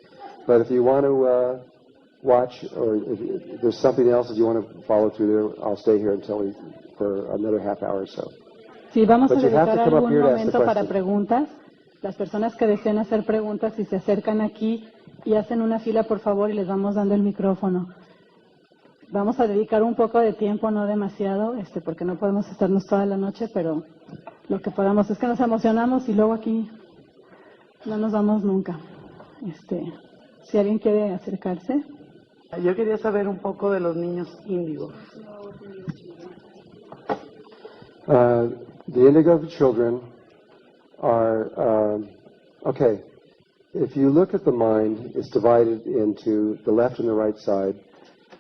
But if you want to watch, or if there's something else that you want to follow through there, I'll stay here for another half hour or so. Sí, vamos a dedicar algún momento para preguntas. Las personas que deseen hacer preguntas, si se acercan aquí y hacen una fila, por favor, y les vamos dando el micrófono. Vamos a dedicar un poco de tiempo, no demasiado, porque no podemos estarnos toda la noche, pero lo que podamos. Es que nos emocionamos y luego aquí no nos vamos nunca. Si alguien quiere acercarse. Yo quería saber un poco de los niños índigos. The indigo children are, okay, if you look at the mind, it's divided into the left and the right side.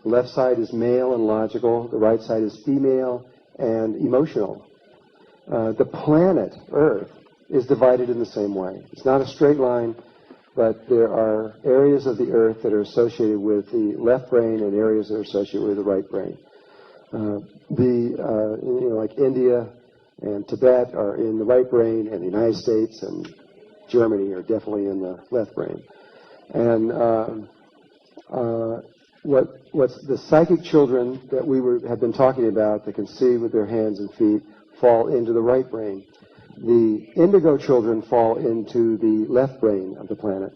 The left side is male and logical. The right side is female and emotional. The planet, Earth, is divided in the same way. It's not a straight line, but there are areas of the Earth that are associated with the left brain and areas that are associated with the right brain. Like India and Tibet are in the right brain, and the United States and Germany are definitely in the left brain. And what's the psychic children that we have been talking about that can see with their hands and feet fall into the right brain. The indigo children fall into the left brain of the planet,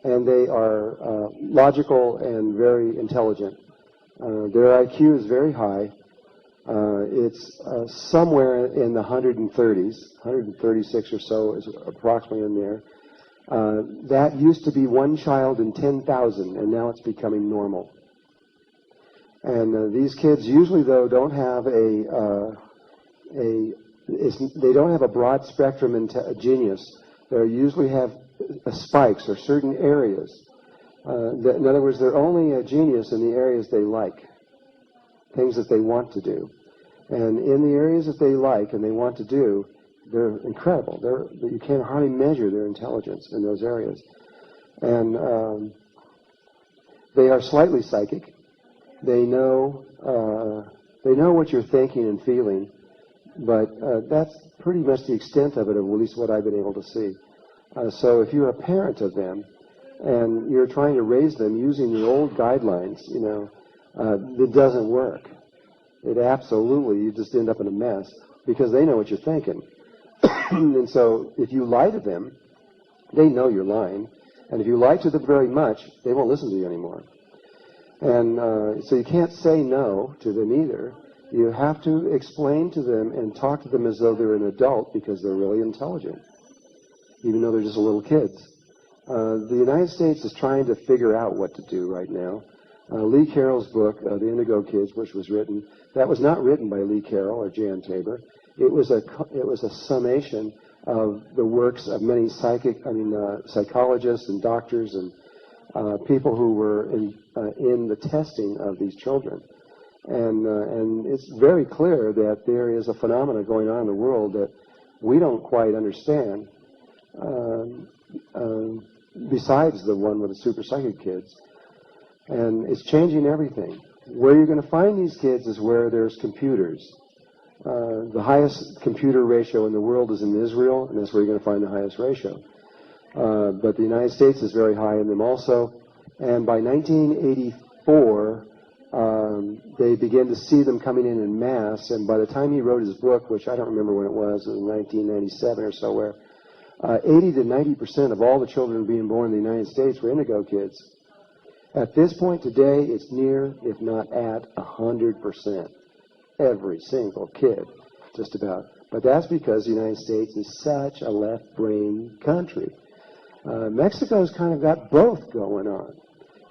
and they are logical and very intelligent. Their IQ is very high. It's somewhere in the 130s, 136 or so is approximately in there. That used to be one child in 10,000, and now it's becoming normal. And these kids usually, though, don't have they don't have a broad spectrum genius. They usually have spikes or certain areas. In other words, they're only a genius in the areas they like, things that they want to do. And in the areas that they like and they want to do, they're incredible. You can't hardly measure their intelligence in those areas. And they are slightly psychic. They know what you're thinking and feeling, but that's pretty much the extent of it, or at least what I've been able to see. So if you're a parent of them and you're trying to raise them using your old guidelines, it doesn't work. You just end up in a mess because they know what you're thinking. And so if you lie to them, they know you're lying. And if you lie to them very much, they won't listen to you anymore. And so you can't say no to them either. You have to explain to them and talk to them as though they're an adult because they're really intelligent, even though they're just little kids. The United States is trying to figure out what to do right now. Lee Carroll's book, The Indigo Kids, which was written, that was not written by Lee Carroll or Jan Tabor. It was a summation of the works of many psychologists and doctors and people who were in the testing of these children. And it's very clear that there is a phenomenon going on in the world that we don't quite understand, besides the one with the super psychic kids. And it's changing everything. Where you're going to find these kids is where there's computers. The highest computer ratio in the world is in Israel, and that's where you're going to find the highest ratio. But the United States is very high in them also. And by 1984, they began to see them coming in mass. And by the time he wrote his book, which I don't remember when it was 1997 or so, where 80 to 90% of all the children being born in the United States were indigo kids. At this point today, it's near, if not at, 100%. Every single kid, just about. But that's because the United States is such a left-brain country. Mexico's kind of got both going on.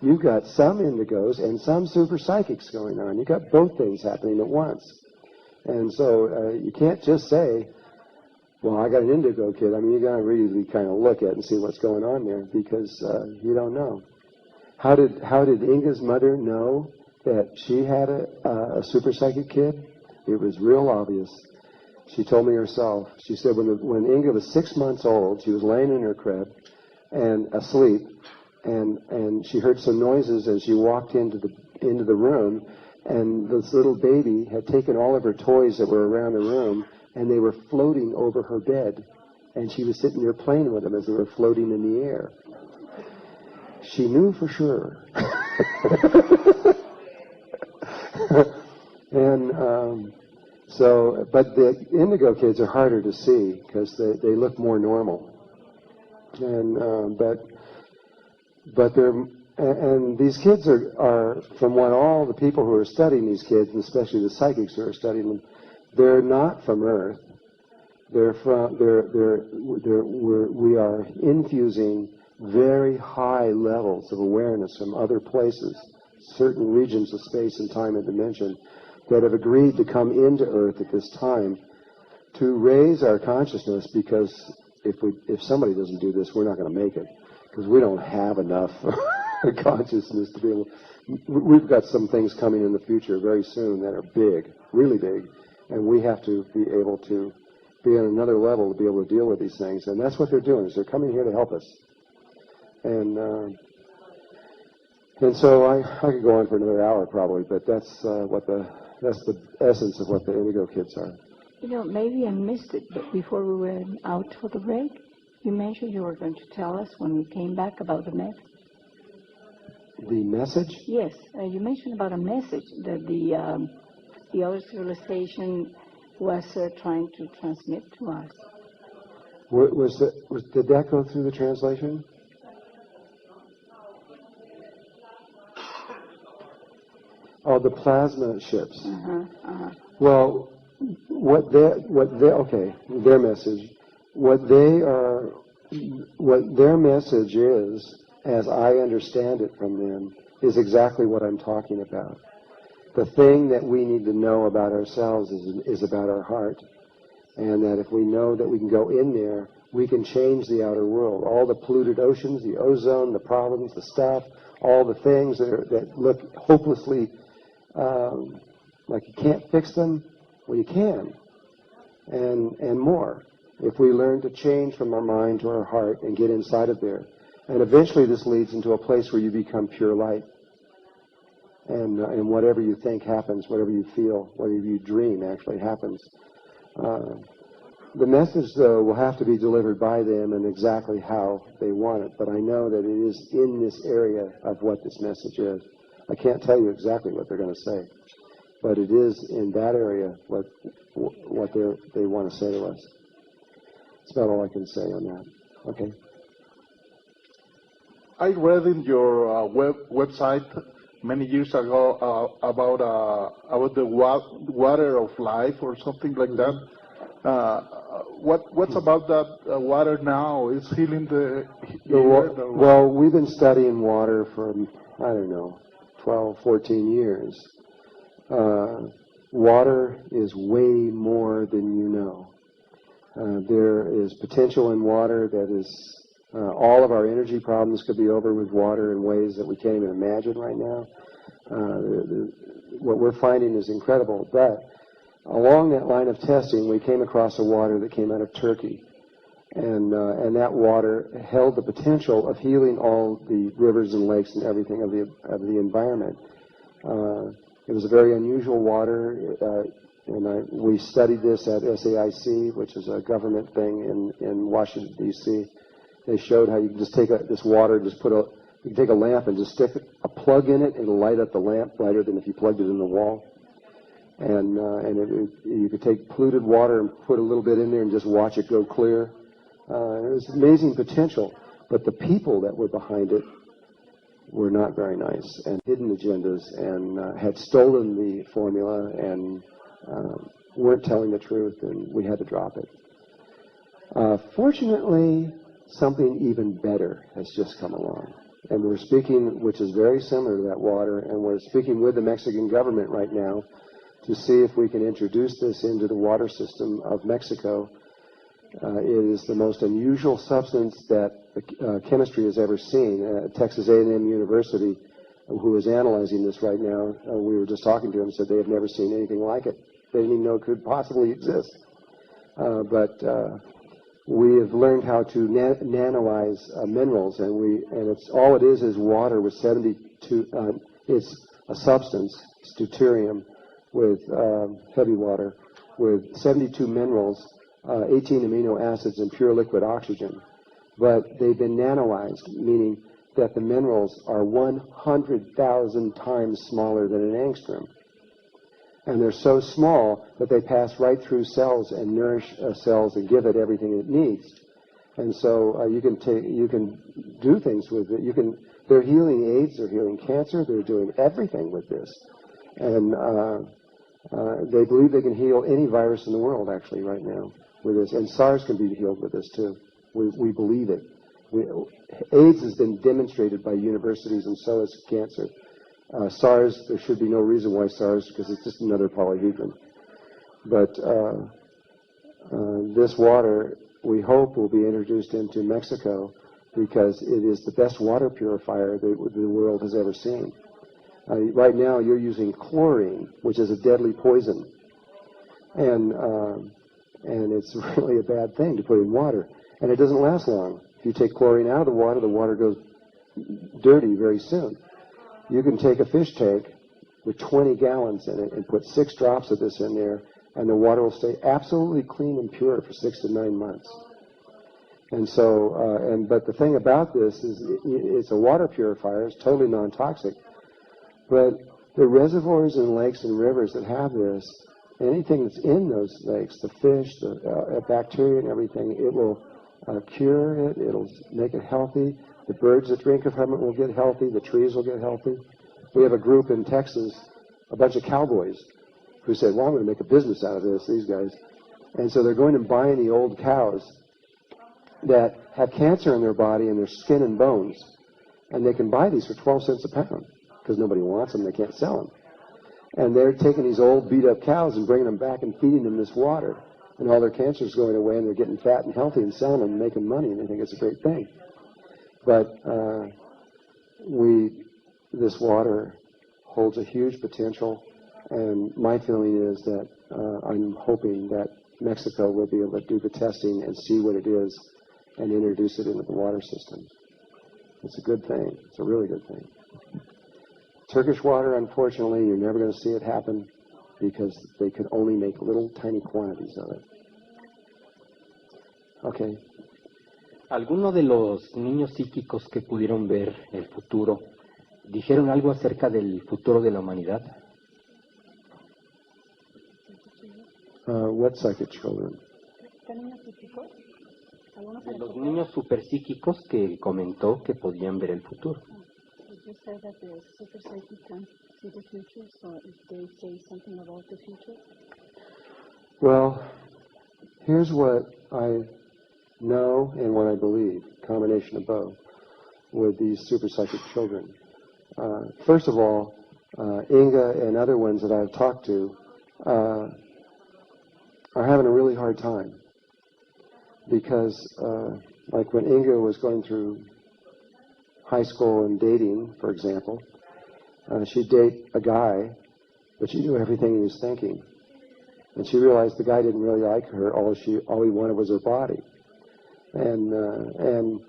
You've got some indigos and some super psychics going on. You've got both things happening at once. And so you can't just say, well, I got an indigo kid. I mean, you got to really kind of look at it and see what's going on there because you don't know. How did Inga's mother know that she had a super psychic kid? It was real obvious. She told me herself. She said when Inga was 6 months old, she was laying in her crib and asleep, and she heard some noises, and she walked into the room, and this little baby had taken all of her toys that were around the room, and they were floating over her bed, and she was sitting there playing with them as they were floating in the air. She knew for sure. And but the indigo kids are harder to see because they look more normal. And but these kids are from what all the people who are studying these kids, and especially the psychics who are studying them, they're not from Earth. We are infusing very high levels of awareness from other places, certain regions of space and time and dimension, that have agreed to come into Earth at this time to raise our consciousness, because if somebody doesn't do this, we're not going to make it, because we don't have enough consciousness to be able. We've got some things coming in the future very soon that are big, really big, and we have to be able to be on another level to be able to deal with these things, and that's what they're doing. Is they're coming here to help us, and so I could go on for another hour probably, but that's the essence of what the indigo kids are. You know, maybe I missed it, but before we went out for the break, you mentioned you were going to tell us when we came back about the message. The message? Yes, you mentioned about a message that the other civilization was trying to transmit to us. Did that go through the translation? Oh, the plasma ships. Well, their message, what their message is, as I understand it from them, is exactly what I'm talking about. The thing that we need to know about ourselves is about our heart, and that if we know that we can go in there, we can change the outer world. All the polluted oceans, the ozone, the problems, the stuff, all the things that look hopelessly like you can't fix them, well, you can, and more, if we learn to change from our mind to our heart and get inside of there. And eventually this leads into a place where you become pure light. And whatever you think happens, whatever you feel, whatever you dream actually happens. The message, though, will have to be delivered by them and exactly how they want it. But I know that it is in this area of what this message is. I can't tell you exactly what they're going to say, but it is in that area what they want to say to us. That's about all I can say on that. Okay. I read in your website many years ago about the water of life or something like that. What's about that water now? Is healing the earth? Well, we've been studying water for, I don't know, 12, 14 years. Water is way more than you know. There is potential in water that is, all of our energy problems could be over with water in ways that we can't even imagine right now. What we're finding is incredible. But along that line of testing, we came across a water that came out of Turkey. And that water held the potential of healing all the rivers and lakes and everything of the environment. It was a very unusual water, and we studied this at SAIC, which is a government thing in Washington, D.C. They showed how you can just take this water, just you can take a lamp and just stick a plug in it, and it'll light up the lamp brighter than if you plugged it in the wall. And you could take polluted water and put a little bit in there and just watch it go clear. It was amazing potential, but the people that were behind it were not very nice and hidden agendas and had stolen the formula and weren't telling the truth, and we had to drop it. Fortunately, something even better has just come along, and we're speaking, which is very similar to that water, and we're speaking with the Mexican government right now to see if we can introduce this into the water system of Mexico. It is the most unusual substance that chemistry has ever seen. Texas A&M University, who is analyzing this right now, we were just talking to them, said they have never seen anything like it. They didn't even know it could possibly exist. but we have learned how to nanoize minerals, and it's all it is water with 72. It's a substance, it's deuterium, with heavy water, with 72 minerals, 18 amino acids, and pure liquid oxygen. But they've been nanoized, meaning that the minerals are 100,000 times smaller than an angstrom. And they're so small that they pass right through cells and nourish cells and give it everything it needs. And so you can do things with it. They're healing AIDS, they're healing cancer, they're doing everything with this. And they believe they can heal any virus in the world, actually, right now with this. And SARS can be healed with this, too. We believe it. AIDS has been demonstrated by universities, and so is cancer. SARS, there should be no reason why SARS, because it's just another polyhedron. But this water, we hope, will be introduced into Mexico because it is the best water purifier that the world has ever seen. Right now, you're using chlorine, which is a deadly poison, and it's really a bad thing to put in water, and it doesn't last long. If you take chlorine out of the water goes dirty very soon. You can take a fish tank with 20 gallons in it and put 6 drops of this in there, and the water will stay absolutely clean and pure for 6 to 9 months. And so, but the thing about this is it's a water purifier. It's totally non-toxic. But the reservoirs and lakes and rivers that have this, anything that's in those lakes, the fish, the bacteria and everything, it will cure it. It'll make it healthy. The birds that drink from it will get healthy. The trees will get healthy. We have a group in Texas, a bunch of cowboys, who said, well, I'm going to make a business out of this, these guys. And so they're going and buying the old cows that have cancer in their body and their skin and bones. And they can buy these for 12 cents a pound because nobody wants them. They can't sell them. And they're taking these old beat-up cows and bringing them back and feeding them this water. And all their cancer is going away, and they're getting fat and healthy and selling them and making money, and they think it's a great thing. But this water holds a huge potential, and my feeling is that I'm hoping that Mexico will be able to do the testing and see what it is and introduce it into the water system. It's a good thing. It's a really good thing. Turkish water, unfortunately, you're never going to see it happen because they could only make little tiny quantities of it. Okay. ¿Alguno de los niños psíquicos que pudieron ver el futuro dijeron algo acerca del futuro de la humanidad? What psychic children? De los niños superpsíquicos que comentó que podían ver el futuro. Well, here's what I know and what I believe, combination of both, with these super psychic children. First of all, Inga and other ones that I've talked to are having a really hard time because, like when Inga was going through high school and dating, for example, she'd date a guy, but she knew everything he was thinking. And she realized the guy didn't really like her. All he wanted was her body. And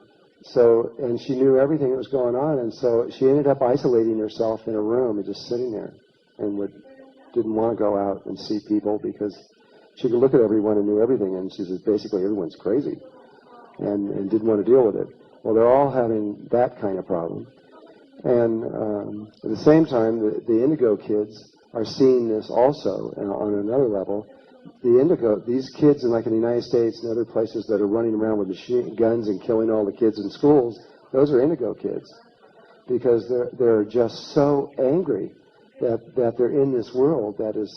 she knew everything that was going on. And so she ended up isolating herself in a room and just sitting there and didn't want to go out and see people because she could look at everyone and knew everything. And she said, basically, everyone's crazy and didn't want to deal with it. Well, they're all having that kind of problem. And at the same time, the indigo kids are seeing this also on another level. These kids in the United States and other places that are running around with machine guns and killing all the kids in schools, those are indigo kids because they're just so angry that they're in this world that is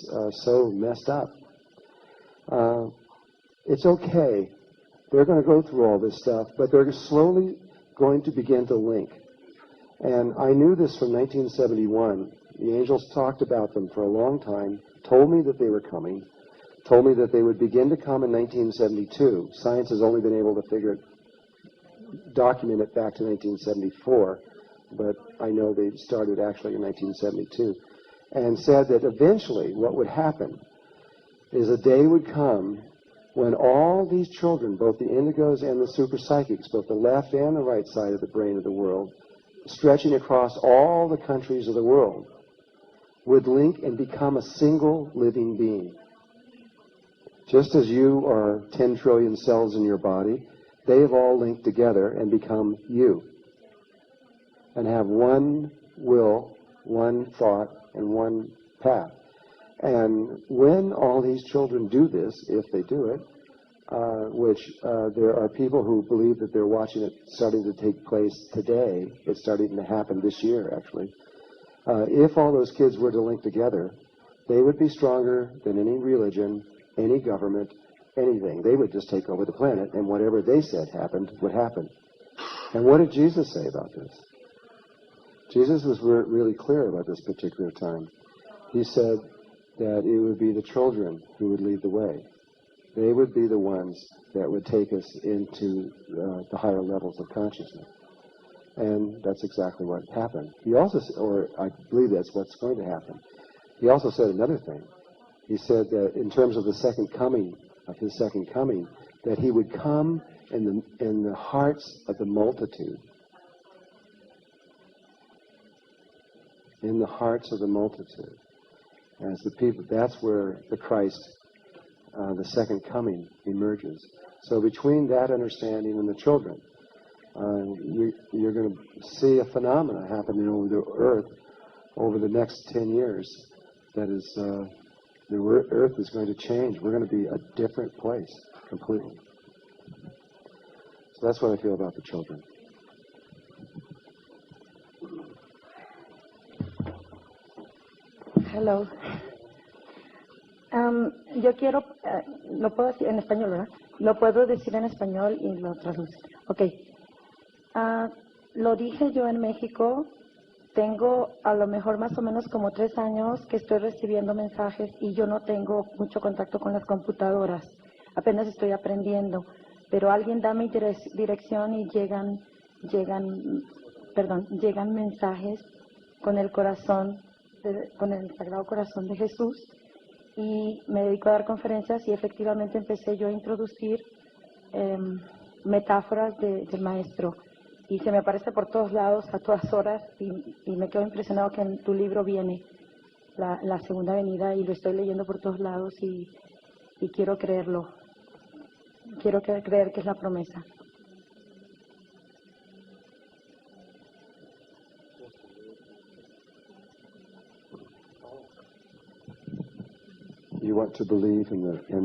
so messed up. It's okay. They're going to go through all this stuff, but they're slowly going to begin to link. And I knew this from 1971. The angels talked about them for a long time, told me that they were coming, told me that they would begin to come in 1972. Science has only been able to document it back to 1974, but I know they started actually in 1972, and said that eventually what would happen is a day would come when all these children, both the indigos and the super psychics, both the left and the right side of the brain of the world, stretching across all the countries of the world, would link and become a single living being. Just as you are 10 trillion cells in your body, they have all linked together and become you, and have one will, one thought, and one path. And when all these children do this, if they do it, which there are people who believe that they're watching it starting to take place today, it's starting to happen this year actually, if all those kids were to link together, they would be stronger than any religion, any government, anything. They would just take over the planet, and whatever they said happened would happen. And what did Jesus say about this? Jesus was really clear about this particular time. He said that it would be the children who would lead the way. They would be the ones that would take us into the higher levels of consciousness. And that's exactly what happened. He also, or I believe that's what's going to happen. He also said another thing. He said that in terms of the second coming, of his second coming, that he would come in the hearts of the multitude. In the hearts of the multitude. As the people, that's where the Christ, the second coming, emerges. So between that understanding and the children, you're going to see a phenomena happening over the earth over the next 10 years. That is, the earth is going to change. We're going to be a different place completely. So that's what I feel about the children. Hello. Yo quiero, lo puedo decir en español, ¿verdad? Lo puedo decir en español y lo traduzco. Ok. Lo dije yo en México. Tengo a lo mejor más o menos como 3 años que estoy recibiendo mensajes y yo no tengo mucho contacto con las computadoras. Apenas estoy aprendiendo. Pero alguien da mi dirección y llegan mensajes con el corazón, con el Sagrado Corazón de Jesús, y me dedico a dar conferencias y efectivamente empecé yo a introducir metáforas del maestro, y se me aparece por todos lados a todas horas, y me quedo impresionado que en tu libro viene la segunda venida, y lo estoy leyendo por todos lados y quiero creerlo, quiero creer que es la promesa. You want to believe in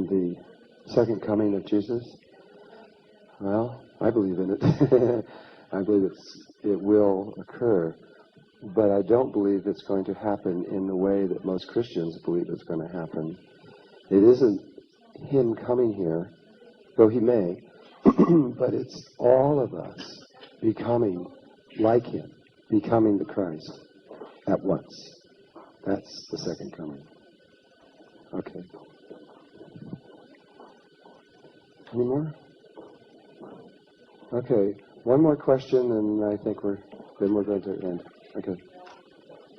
the second coming of Jesus? Well, I believe in it. I believe it will occur, but I don't believe it's going to happen in the way that most Christians believe it's going to happen. It isn't him coming here, though he may, but it's all of us becoming like him, becoming the Christ at once. That's the second coming. Okay. Any more? Okay. One more question, and I think then we're going to end. Okay.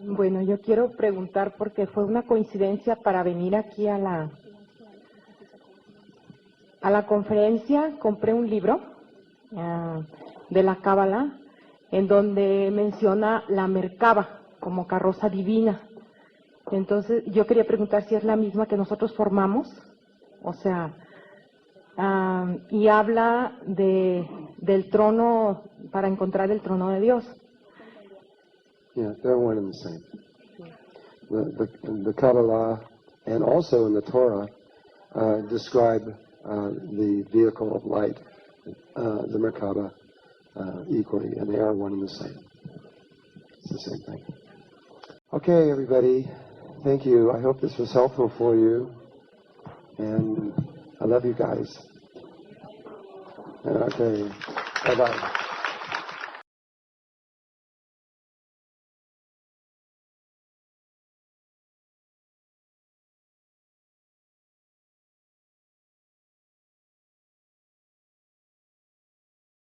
Bueno, yo quiero preguntar porque fue una coincidencia para venir aquí a la conferencia. Compré un libro de la Cábala en donde menciona la Merkaba como carroza divina. Entonces, yo quería preguntar si es la misma que nosotros formamos, o sea, y habla del trono, para encontrar el trono de Dios. Yeah, they're one and the same. The Kabbalah and also in the Torah describe the vehicle of light, the Merkaba, equally, and they are one and the same. It's the same thing. Okay, everybody. Thank you. I hope this was helpful for you. And I love you guys. Okay. Bye-bye.